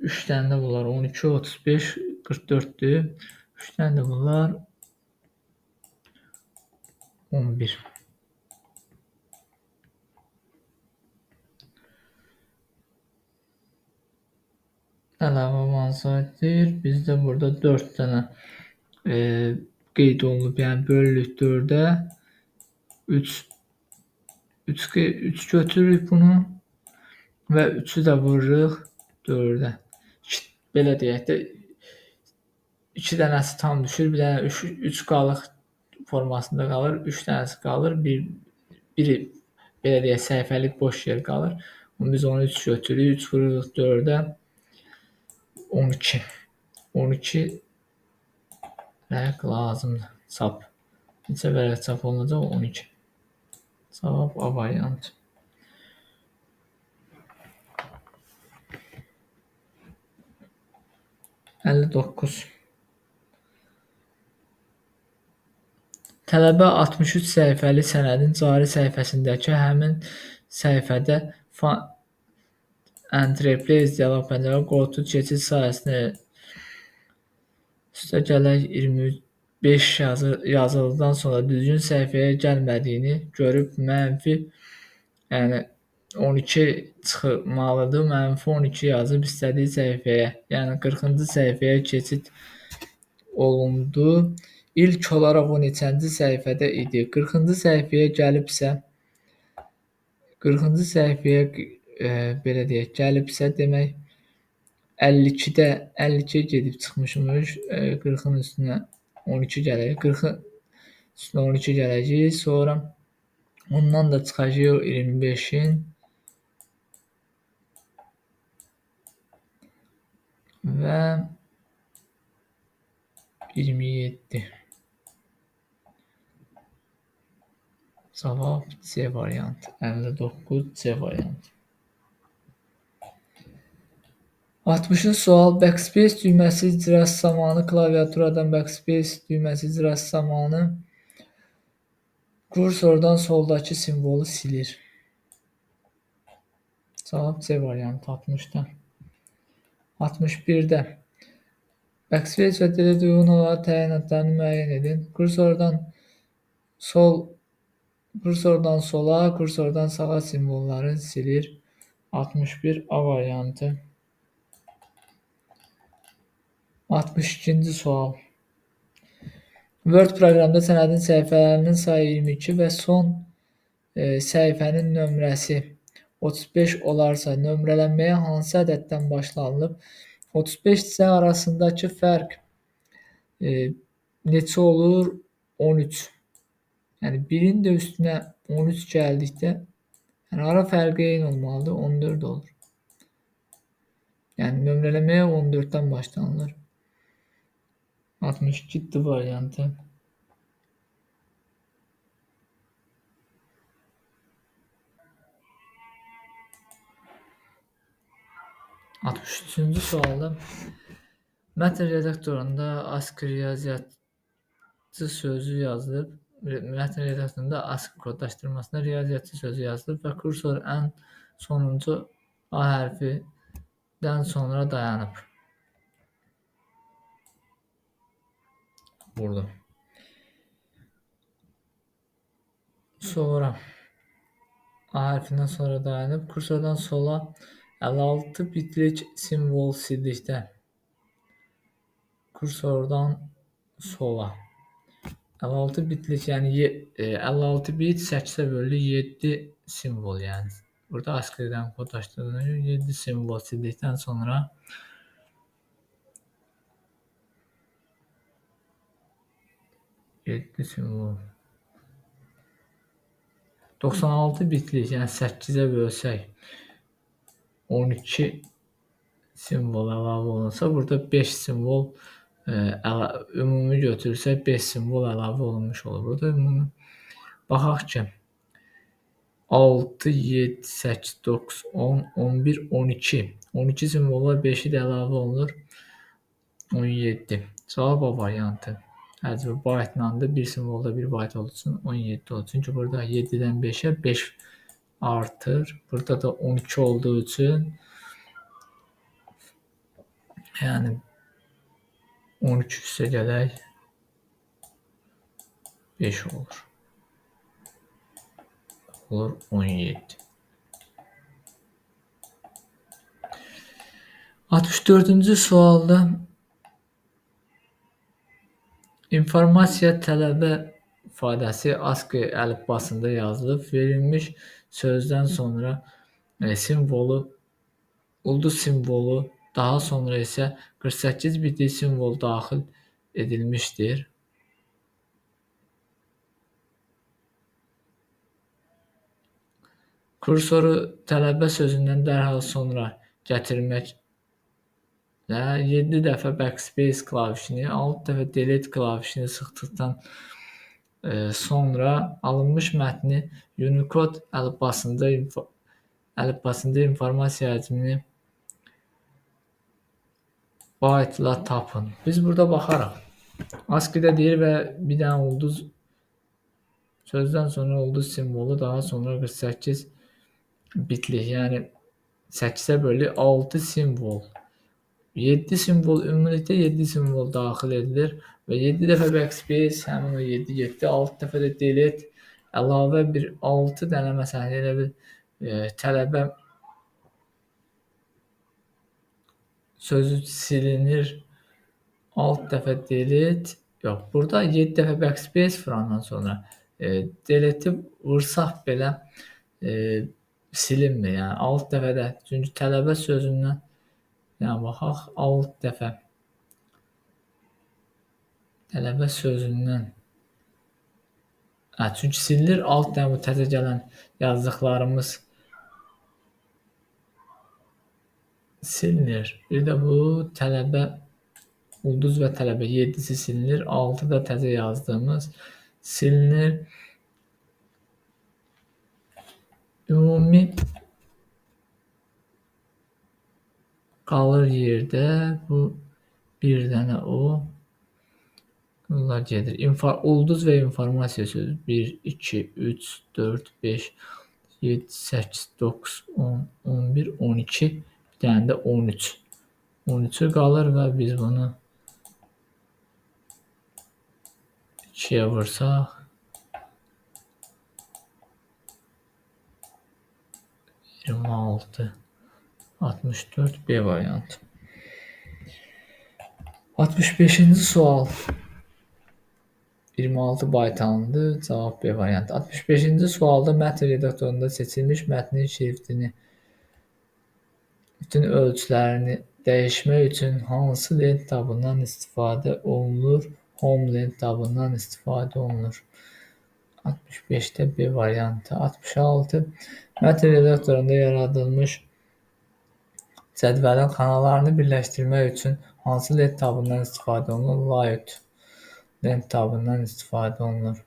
3 dənə də bunlar. 12, 35, 44'dür. 3 dənə də bunlar 11. Əlavə saytdır. Bizdə burada 4 dənə qeyd olunub. Yəni bölürük 4-ə. 3 götürürük bunu və 3-ü də vururuq 4-ə. Belə deyək də 2 dənəsi tam düşür, bir dənə 3 qalıq formasında qalır, 3 dənəsi qalır, biri belə deyək səhifəlik boş yer qalır. Biz onu 3 götürürük, 3 vururuq 4-ə 12. 12 rəq lazımdır. Çap. Neçə vərəq çap olunacaq? 12. Cavab A variantı. Əlli 9. Tələbə 63 səhifəli sənədin cari səhifəsindəki həmin səhifədə and replace dialoq pəncərə qoltuq keçid sayəsində üstəgələk 25 yazıldıqdan sonra düzgün səhifəyə gəlmədiyini görüb mənfi, yəni 12 çıxmalıdır, mənfi 12 yazıb istədiyi səhifəyə, yəni 40-cı səhifəyə keçid olundu. İlk olaraq o neçənci səhifədə idi? 40-cı səhifəyə gəlibsə, 40-cı səhifəyə belə deyək, gəlibsə demək 52-də 52 gedib çıxmışmış, 40-ın üstünə 12 gələcək, 40-ın üstünə 12 gələcək, sonra ondan da çıxacaq 25-in və 27. Cavab C variantı. 59 C variantı. 60-cı sual. Backspace düyməsi icrası zamanı klaviaturadan backspace düyməsi icrası zamanı kursordan soldakı simvolu silir. Cavab C variantı 60-da. 61-də. Backspace və delete uyğun olaraq təyinatlarını müəyyən edin. Kursordan sola, kursordan sağa simvolları silir. 61 A variantı. 62-ci sual. Word proqramda sənədin səhifələrinin sayı 22 və son səhifənin nömrəsi 35 olarsa, nömrələnməyə hansı ədəddən başlanılıb? 35 isə arasındakı fərq neçə olur? 13. Yəni 1-in də üstünə 13 gəldikdə, yəni ara fərqi eyni olmalıdır, 14 olur. Yəni nömrələməyə 14-dən başlanılır. 62 D variantı. 63-cü sualda mətn redaktorunda ASCII riyaziyyatçı sözü yazılıb. Mətn redaktorunda ASCII kodlaşdırmasında riyaziyyatçı sözü yazılıb və kursor ən sonuncu A hərfidən sonra dayanıb. Burada. Sonra A hərfindən sonra dayanıb, kursordan sola 56 bitlik simvol sildikdə kursordan sola 56 bitlik, yəni 56 bit 8-ə bölünür 7 simvol, yəni burada ASCII-dən kodlaşdırdığına görə 7 simvol sildikdən sonra 7 simvol 96 bitlik, yəni 8-ə bölsək 12 simvol əlavə olunsa, burada 5 simvol ümumi götürsək 5 simvol əlavə olunmuş olur. Burada ümumi baxaq ki 6, 7, 8, 9, 10, 11, 12. 12 simvolla 5-i də əlavə olunur. 17. Cavab A variantı. Həcmi baytlandı. Bir simvolda 1 bayt olduğu üçün 17 olur. Çünki burada 7-dən 5-ə 5 artır. Burada da 12 olduğu üçün yəni 12 üstə gələk 5 olur. Olur 17. 64-cü sualda informasiya tələbə ifadəsi ASCII əlifbasında yazılıb. Verilmiş sözdən sonra simvolu, ulduz simvolu, daha sonra isə 48 bitli simvol daxil edilmişdir. Kursoru tələbə sözündən dərhal sonra gətirməklə 7 dəfə backspace klavişini, 6 dəfə delete klavişini sıxdıqdan sonra alınmış mətni Unicode əlifbasında informasiya həcmini byte-la tapın. Biz burada baxaraq. ASCII-də deyir və bir dənə ulduz sözdən sonra ulduz simvolu, daha sonra 48 bitli, yəni 8-ə bölü 6 simvol. 7 simvol, ümumilikdə 7 simvol daxil edilir və 7 dəfə backspace, həmin o 7 getdi, 6 dəfə də delete, əlavə bir 6 dənə məsələn elə bir tələbə sözü silinir, 6 dəfə delete, yox, burada 7 dəfə backspace vurandan sonra delete'i vursaq belə silinmir, yəni 6 dəfə də, çünki tələbə sözündən yəni baxaq, 6 dəfə tələbə sözündən çünki silinir, 6 dənə bu təzə gələn yazdıqlarımız silinir. Bir də bu tələbə ulduz və tələbə 7-si silinir, 6 da təzə yazdığımız silinir. Ümumi qalır yerdə bu bir dənə o. Bunlar gedir. Ulduz və informasiya sözü 1, 2, 3, 4, 5, 7, 8, 9, 10, 11, 12, bir dənə də 13. 13'ü qalır və biz bunu 2'yə vursaq 26, 64 B variantı. 65-ci sual 26 bayt alındı. Cavab B variantı. 65-ci sualda mətn redaktorunda seçilmiş mətnin şriftini bütün ölçülərini dəyişmək üçün hansı lent tabından istifadə olunur? Home lent tabından istifadə olunur. 65-də B variantı. 66 mətn redaktorunda yaradılmış cədvəlin xanalarını birləşdirmək üçün hansı lent tabından istifadə olunur? Layout lent tabından istifadə olunur.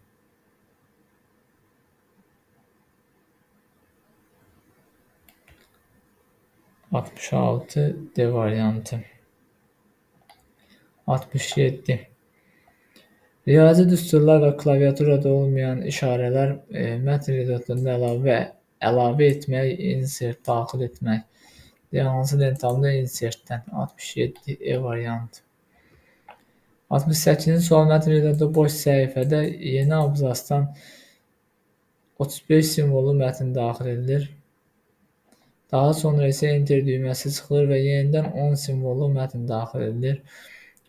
Altmış altı D variantı. 67 riyazi düsturlar və klaviaturada olmayan işarələr mətn redaktorunda əlavə etmək, insert daxil etmək. Hansı lent tabında insertdən? 67 E variantı. 68-ci sual mətn redaktorunda boş səhifədə yeni abzasdan 35 simvolu mətn daxil edilir. Daha sonra isə enter düyməsi sıxılır və yenidən 10 simvolu mətn daxil edilir.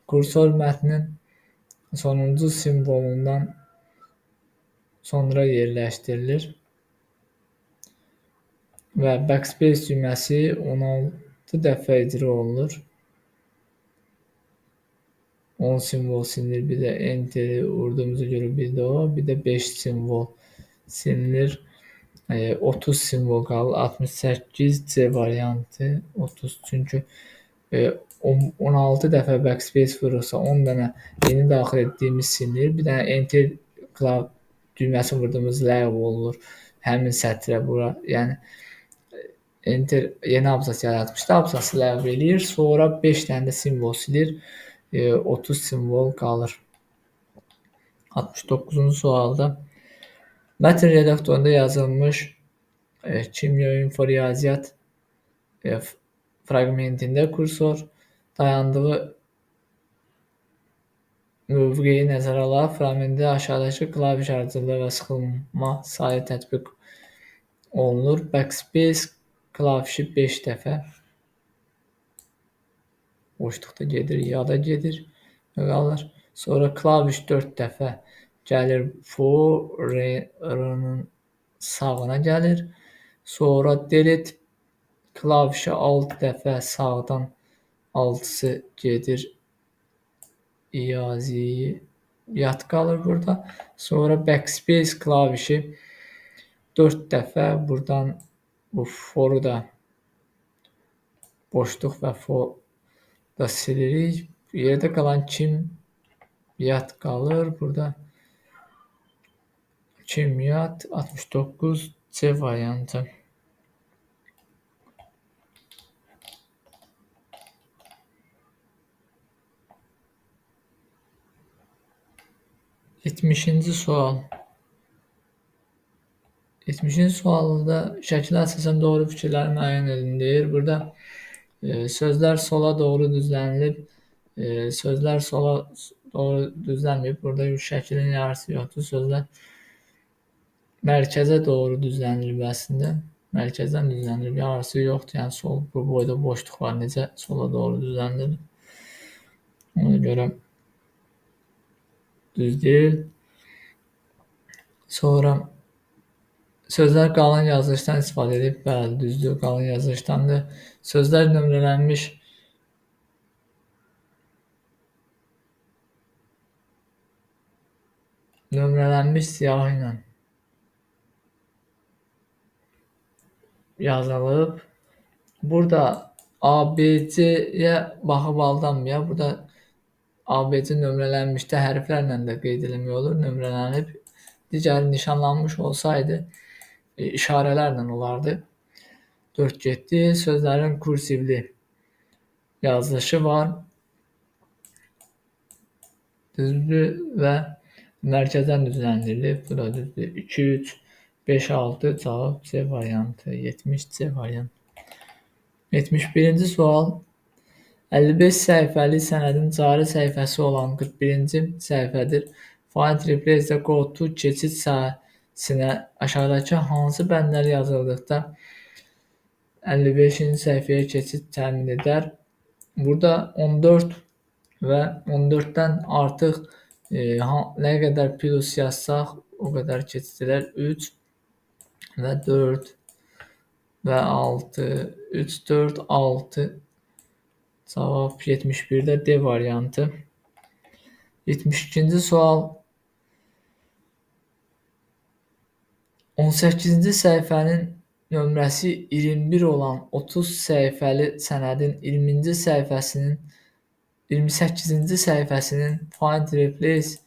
Kursor mətnin sonuncu simvolundan sonra yerləşdirilir və backspace düyməsi 16 dəfə icra olunur. 10 simvol silinir, bir də enteri vurduğumuza görə bir də o, bir də 5 simvol silinir. 30 simvol qalır. 68 C variantı 30, çünki 16 dəfə backspace vurursa 10 dənə yeni daxil etdiyimiz silinir. Bir dənə enter düyməsini vurduğumuz ləğv olunur həmin sətrə bura. Yəni enter yeni abzas yaratmışdı, abzası ləğv eləyir. Sonra 5 dənə də simvol silir. 30 simvol qalır. 69-cu sualda mətn redaktorunda yazılmış kimya, info, riyaziyyat fraqmentində kursor dayandığı mövqeyi nəzərə alaraq fraqmentdə aşağıdakı klaviş aracılığı və sıxılma sayı tətbiq olunur. Backspace klavişi 5 dəfə. boşluqda gedir, ya da gedir və qalır. Sonra klaviş 4 dəfə gəlir for-nın sağına gəlir. Sonra delete klavişə 6 dəfə sağdan 6-sı gedir yad qalır burada. Sonra backspace klavişi 4 dəfə buradan bu foru da boşluq və for da silirik. Yerdə qalan yad qalır. Burada yad 69 C variantı. Yetmişinci sual. 70-ci sualda şəklə əsasən doğru fikirləri müəyyən edin deyir. Burada sözlər sola doğru düzlənilib, sözlər sola doğru düzlənməyib. Burada şəklin yarısı yoxdur. Sözlər mərkəzə doğru düzlənilib əslində. Mərkəzdən düzlənilib, yarısı yoxdur. Yəni sol bu boyda boşluq var. Necə sola doğru düzlənilib? Ona görə düz deyil. Sonra sözlər qalın yazılışdan istifadə edib, bəli, düzdür, qalın yazılışdandır. Sözlər nömrələnmiş siyahı ilə yazılıb. Burada ABC-yə baxıb aldanmayaq. Burada ABC nömrələnmişdə hərflərlə də qeyd eləmək olur, nömrələnib. Digəri nişanlanmış olsaydı işarələrlə olardı. 4 getdi. Sözlərin kursivli yazılışı var. Düzdür və mərkəzdən düzləndirilib. Bu da düzdür. 2, 3, 5, 6 cavab C variantı. 70 C variantı. 71-ci sual. 55 səhifəli sənədin cari səhifəsi olan 41-ci səhifədir. Find replace the go to keçid sahəsinə aşağıdakı hansı bəndlər yazıldıqda 55-ci səhifəyə keçid təmin edər? Burada 14 və 14-dən artıq nə qədər plus yazsaq o qədər keçid edər. 3 və 4 və 6, 3, 4, 6 cavab 71-də D variantı. 72-ci sual. 18-ci səhifənin nömrəsi 21 olan 30 səhifəli sənədin 28-ci səhifəsinin Find Replace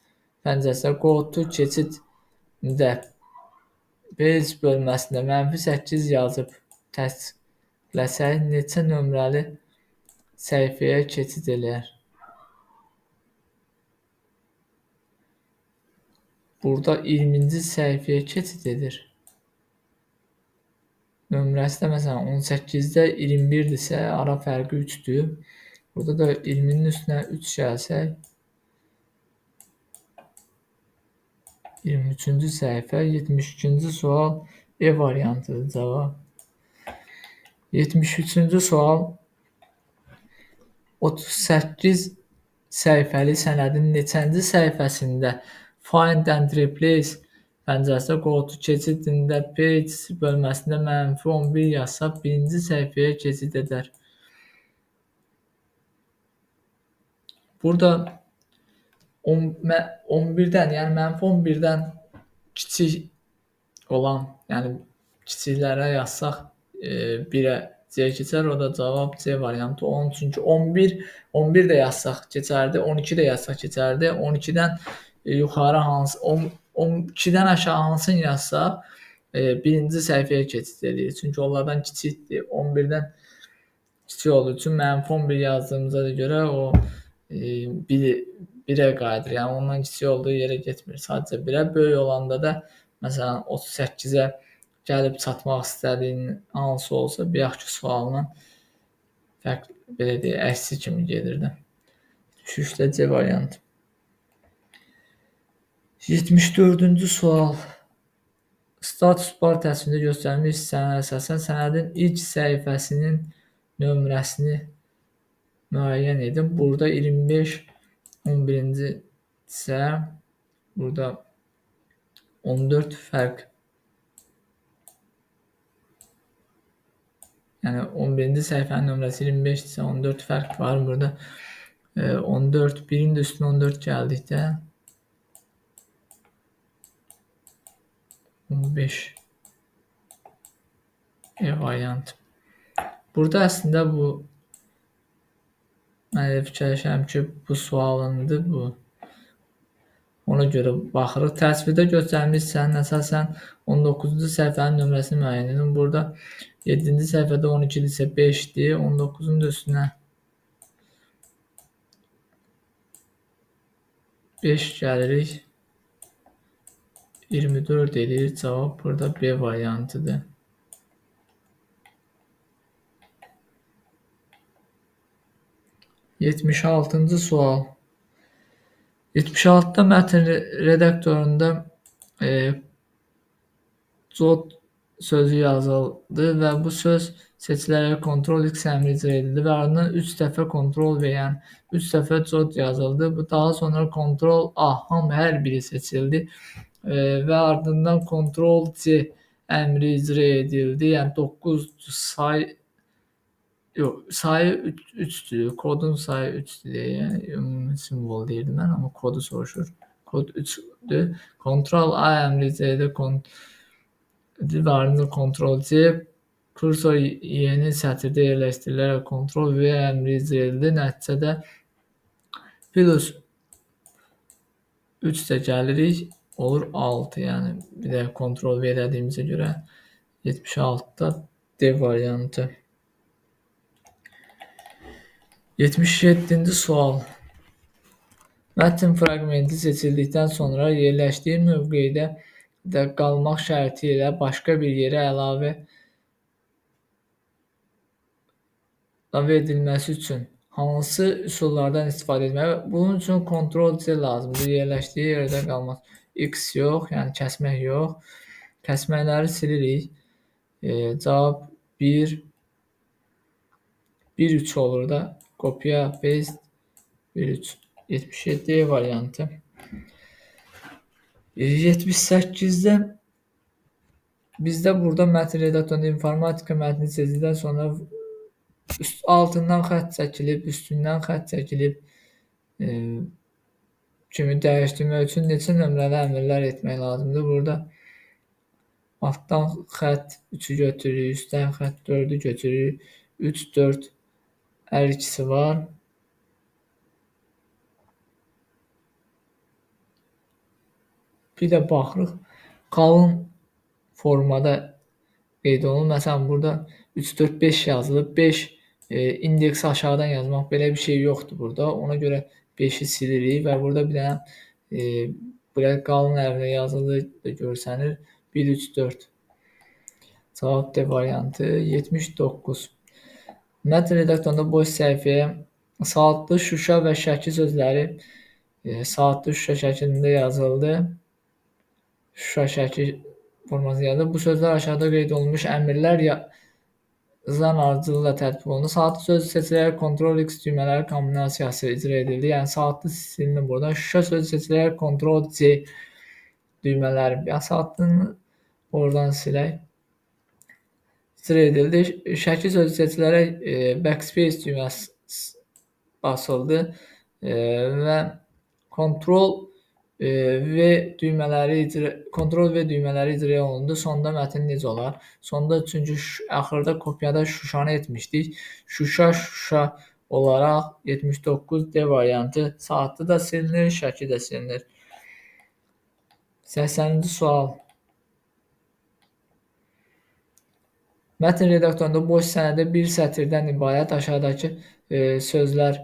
pəncərəsində Go to keçiddə Page bölməsində -8 yazıb təsdiqləsək, neçə nömrəli səhifəyə keçid eləyər? Burada 20-ci səhifəyə keçid edir. Nömrəsi də məsələn 18-də 21-dirsə, ara fərqi 3-dür. Burada da 20-nin üstünə 3 gəlsək, 23-cü səhifə, 72-ci sual E variantıdır cavab. 73-cü sual. 38 səhifəli sənədin neçənci səhifəsində Find and Replace pəncərəsində Go to keçidində Page bölməsində -11 yazsaq, birinci səhifəyə keçid edər. Burada 11-dən, yəni -11-dən kiçik olan, yəni kiçiklərə yazsaq 1-ə C keçər, o da cavab C variantı. Çünki 11 də yazsaq keçərdi, 12 də yazsaq keçərdi. 12-dən yuxarı hansı, 12-dən aşağı hansını yazsaq birinci səhifəyə keçid edir. Çünki onlardan kiçikdir. 11-dən kiçik olduğu üçün -11 yazdığımıza görə o 1-ə qayıdır. Yəni ondan kiçik olduğu yerə getmir. Sadəcə 1-ə, böyük olanda da məsələn 38-ə gəlib çatmaq istədiyin hansı olsa, bayaqkı sualına belə deyək, əksi kimi gedirdi. 73-də C variantı. 74-cü sual. Status bar təsvirində göstərilmiş hissəyə əsasən sənədin ilk səhifəsinin müəyyən edin. Burada 25, 11-ci isə burada 14 fərq. Yəni 11-ci səhifənin nömrəsi 25 isə 14 fərq var burada. 14, birin də üstünə 14 gəldikdə 15 variant. Burada əslində bu mən fikirləşirəm ki, bu sualındır bu. Ona görə baxırıq. Təsvirdə göstərilmiş hissənin əsasən 19-cu səhifənin nömrəsini müəyyən edin. Burada 7-ci səhifədə 12 isə 5-dir. 19-un da üstünə 5 gəlirik. 24 eləyir. Cavab burada B variantıdır. Yetmiş altıncı sual. 76-da mətn redaktorunda cod sözü yazıldı və bu söz seçilərək Ctrl X əmri icra edildi və ardından 3 dəfə Ctrl V, yəni 3 dəfə cod yazıldı. Bu daha sonra Ctrl A, hər biri seçildi və ardından Ctrl C əmri icra edildi. Yəni 9 sayı 3'dür. Kodun sayı 3'dür. Yəni simvol deyirdim mən, amma kodu soruşur. Kod 3'dür. Ctrl A əmri icra edilir. Və ardından Ctrl C, kursor yeni sətirdə yerləşdirilərək Ctrl V əmri icra edilir. Nəticədə plus 3 də gəlirik, olur 6. Yəni bir də Ctrl V elədiyimizə görə 76-da D variantı. 77-ci sual. Mətn fraqmenti seçildikdən sonra yerləşdiyi mövqedə də qalmaq şərti ilə başqa bir yerə əlavə edilməsi üçün hansı üsullardan istifadə etmək? Bunun üçün Ctrl-C lazımdır. Yerləşdiyi yerdə qalmaq. X yox, yəni kəsmək yox. Kəsməkləri silirik. Cavab 1, 1-3 olur da. Kopya, paste, 1-3. 77 variantı. 78-də bizdə burada mətn redaktorunda informatika mətni seçildikdən sonra altından xətt çəkilib, üstündən xətt çəkilib kimi dəyişdirmək üçün neçə nömrəli əmrlər etmək lazımdır. Burada altdan xətt 3-ü götürürük, üstdən xətt 4-ü götürürük. 3, 4 hər ikisi var. Bir də baxırıq, qalın formada qeyd olunur. Məsələn, burada 3, 4, 5 yazılıb. 5 indeksi aşağıdan yazmaq, belə bir şey yoxdur burada. Ona görə 5-i silirik və burada bir dənə buraya qalın hərflə yazılı görsənir. 1, 3, 4. Cavab D variantı. 79. Mətn redaktorunda boş səhifəyə saatlı Şuşa və Şəki sözləri saatlı Şuşa şəklində yazıldı. Şuşa Şəki formasında yazıldı. Bu sözlər aşağıda qeyd olunmuş əmrlər yazan ardıcılıqla tətbiq olundu. Saatlı sözü seçilərək Ctrl X düymələri kombinasiyası icra edildi. Yəni saatlı silinir burada. Şuşa sözü seçilərək Ctrl C düymələri. Yəni saatlını oradan silək. İcra edildi. Şəki sözü seçilərək backspace düyməsi basıldı və Ctrl V düymələri icra olundu. Sonda mətn necə olar? Sonda çünki axırda kopyada Şuşanı etmişdik. Şuşa olaraq 79 D variantı. Saatlı da silinir, Şəki də silinir. 80-ci sual. Mətn redaktorunda boş sənədə bir sətirdən ibarət aşağıdakı sözlər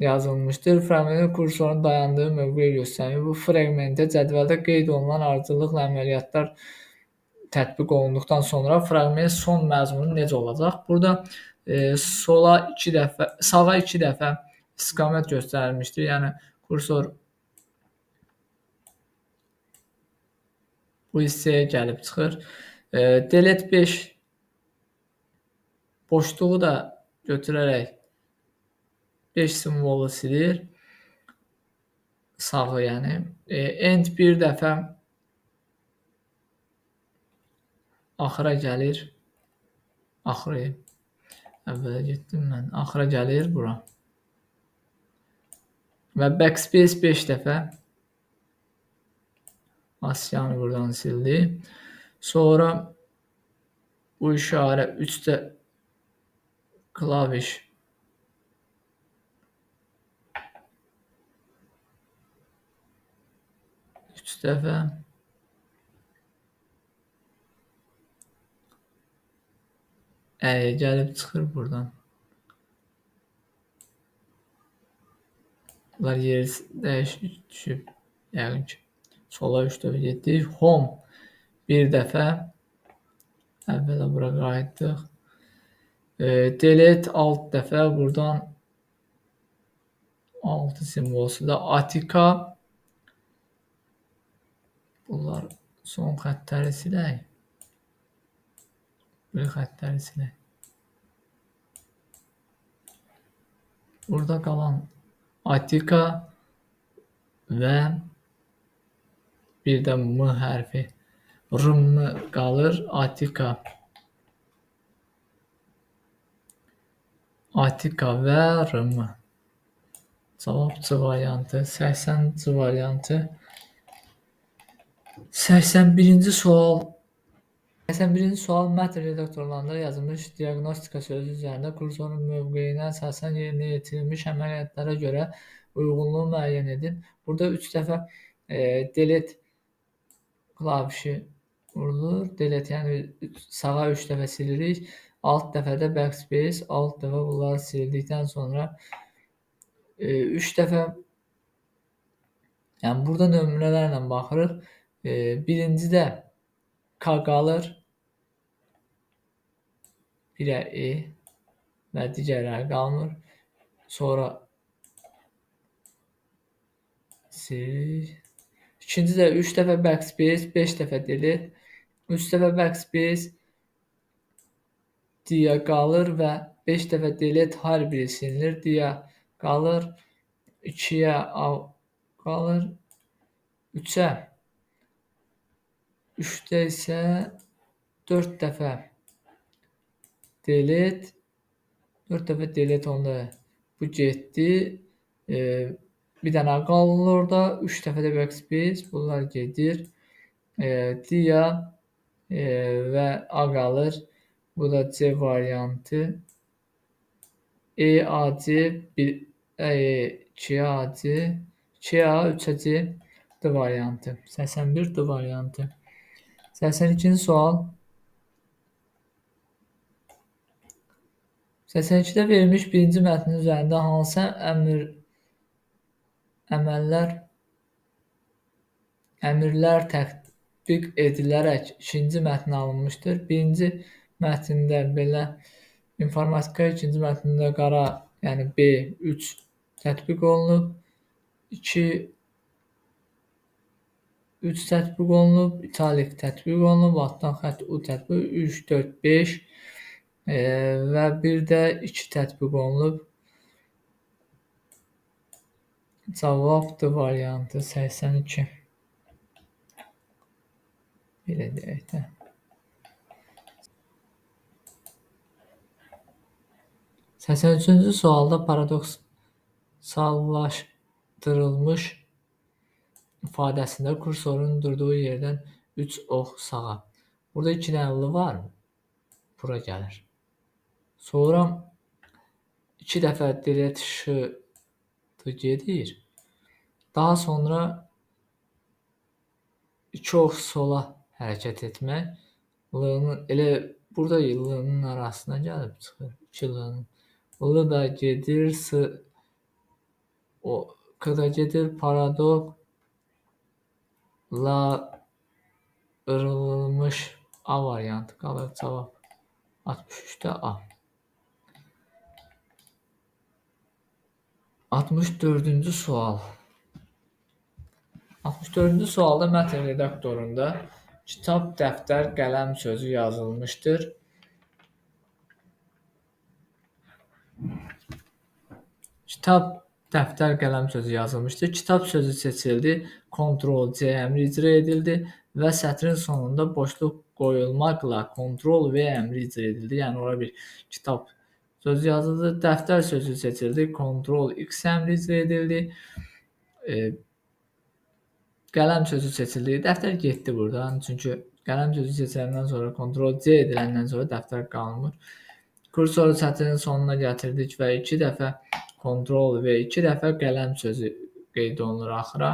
yazılmışdır. Fraqmentin kursorun dayandığı mövqeyi göstərir. Bu fraqmentə cədvəldə qeyd olunan ardıcılıqla əməliyyatlar tətbiq olunduqdan sonra fraqmentin son məzmunu necə olacaq? Burada sağa 2 dəfə istiqamət göstərilmişdir. Yəni kursor bu hissəyə gəlib çıxır. Delete 5 boşluğu da götürərək 5 simvolu silir. Sağı yəni. End bir dəfə axıra gəlir. Axırı. Əvvələ getdim mən. Axıra gəlir bura. Və backspace 5 dəfə. Asiyanı buradan sildi. Sonra bu işarə 3 də klaviş 3 dəfə. Gəlib çıxır buradan. Bunlar yeri dəyişib düşüb. Yəqin ki. Sola 3 dəfə getdik. Home bir dəfə. Əvvələ bura qayıtdıq. Delete alt dəfə. Buradan 6 simvolsu da Atika. Bunlar son xəttləri silək. Bir xəttləri silək. Burada qalan Atika və bir də M hərfi. R qalır. Atika. Atika və R. Cavab C variantı. 80-ci variantı. 81-ci sual. 81-ci sual mətn redaktorlarında yazılmış diaqnostika sözü üzərində kursorun mövqeyinə əsasən yerinə yetirilmiş əməliyyatlara görə uyğunluğu müəyyən edin. Burada 3 dəfə delete klavişi vurulur. Delete yəni sağa 3 dəfə silirik. Alt dəfə də backspace, alt dəfə bunları sildikdən sonra 3 dəfə yəni burada nömrələrlə baxırıq. Birincidə K qalır. Birə E və digərləri qalmır. Sonra silirik. İkincidə 3 dəfə backspace, 5 dəfə delete. 3 dəfə backspace dia qalır və 5 dəfə delete hər biri silinir. Dia qalır. 2-yə A qalır. 3-də isə 4 dəfə delete. 4 dəfə delete onda bu getdi. Bir dənə qalır orada. 3 dəfə də backspace. Bunlar gedir. Dia və A qalır. Bu da C variantı. EAC 2AC 2A 3C D variantı. 81 D variantı. 82-ci sual. 82-də verilmiş birinci mətnin üzərində hansı əmrlər tətbiq edilərək ikinci mətn alınmışdır? Birinci mətndə belə informatika, ikinci mətndə qara, yəni B3 tətbiq olunub. 3 tətbiq olunub, italik tətbiq olunub, altdan xətt U tətbiq, 3, 4, 5 və bir də 2 tətbiq olunub. Cavab D variantı 82. Belə deyək də. 83-cü sualda paradoksallaşdırılmış ifadəsində kursorun durduğu yerdən 3 ox sağa. Burada 2 dənə var mı? Bura gəlir. Sonra 2 dəfə delete işığı gedir. Daha sonra 2 ox sola hərəkət etmək. Elə burada L-nin arasına gəlib çıxır. 2 L-nin. L da gedir, K da gedir, paradoksallaşdırılmış A variantı qalır. Cavab 63-də A. 64-cü sual. 64-cü sualda mətn redaktorunda kitab, dəftər, qələm sözü yazılmışdır. Kitab, dəftər, qələm sözü yazılmışdır. Kitab sözü seçildi. Ctrl+C əmri icra edildi və sətrin sonunda boşluq qoyulmaqla Ctrl+V əmri icra edildi. Yəni ora bir kitab sözü yazıldı. Dəftər sözü seçildi. Ctrl+X əmri icra edildi. Qələm sözü seçildi. Dəftər getdi buradan. Çünki qələm sözü seçiləndən sonra Ctrl+C ediləndən sonra dəftər qalmır. Kursoru sətrin sonuna gətirdik və 2 dəfə Ctrl+V 2 dəfə qələm sözü qeyd olunur axıra.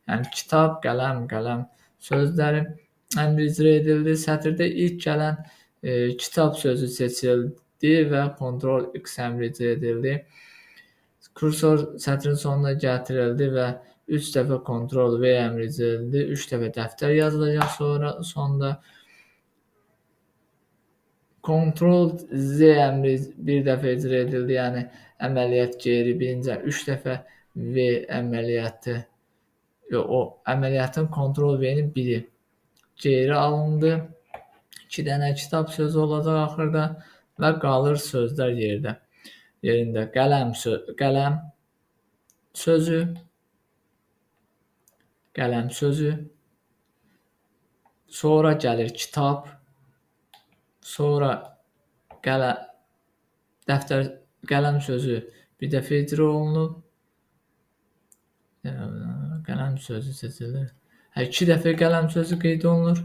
Yəni kitab, qələm, qələm sözləri əmri icra edildi. Sətirdə ilk gələn kitab sözü seçildi və Ctrl+X əmri icra edildi. Kursor sətrin sonuna gətirildi və 3 dəfə Ctrl+V əmri icra edildi. 3 dəfə dəftər yazılacaq sonda. Ctrl+Z əmri bir dəfə icra edildi, yəni əməliyyat geri birinci 3 dəfə V əməliyyatı, o əməliyyatın Ctrl+V-nin biri geri alındı. 2 dənə kitab sözü olacaq axırda və qalır sözlər yerində. Qələm sözü, qələm sözü, sonra gəlir kitab, sonra dəftər, qələm sözü bir dəfə icra olunub. Qələm sözü seçilir. 2 dəfə qələm sözü qeyd olunur.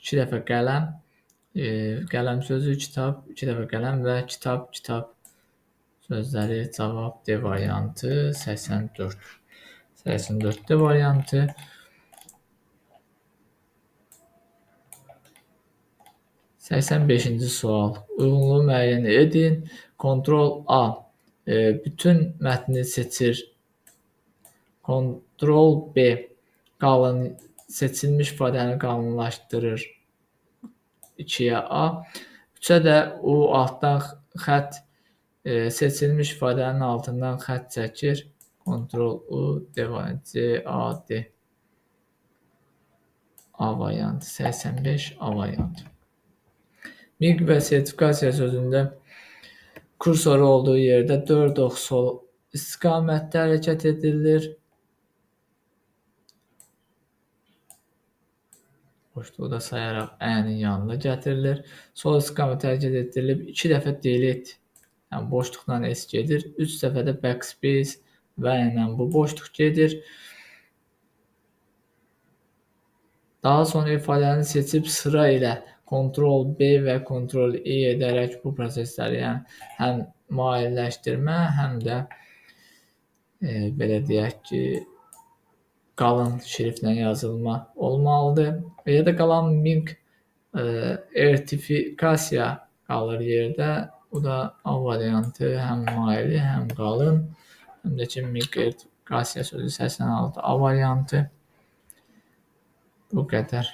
2 dəfə qələm sözü, kitab, 2 dəfə qələm və kitab sözləri cavab D variantı 84. 84 D variantı. 85-ci sual. Uyğunluğu müəyyən edin. Ctrl+A bütün mətni seçir. Ctrl+B seçilmiş ifadəni qalınlaşdırır. 2-yə A. 3-ə də U altdan xətt seçilmiş ifadənin altından xətt çəkir. Ctrl+U, D variantı, C, A, D. A variantı, 85 A variantı. Miq və sertifikasiya sözündə kursoru olduğu yerdə 4 ox sol istiqamətdə hərəkət edilir. Boşluğu da sayaraq Ə-nin yanına gətirilir. Sol istiqamətdə hərəkət edilir. 2 dəfə delete, yəni boşluqdan S gedir. 3 dəfə də backspace və ilə bu boşluq gedir. Daha sonra ifadəni seçib sıra ilə Ctrl+B və Ctrl+E edərək bu prosesləri, yəni həm mailləşdirmə, həm də belə deyək ki, qalın şriftlə yazılma olmalıdır. Ya da qalan miq sertifikasiya qalır yerdə. Bu da A variantı, həm maili, həm qalın, həm də ki, miq sertifikasiya sözü 86 A variantı. Bu qədər.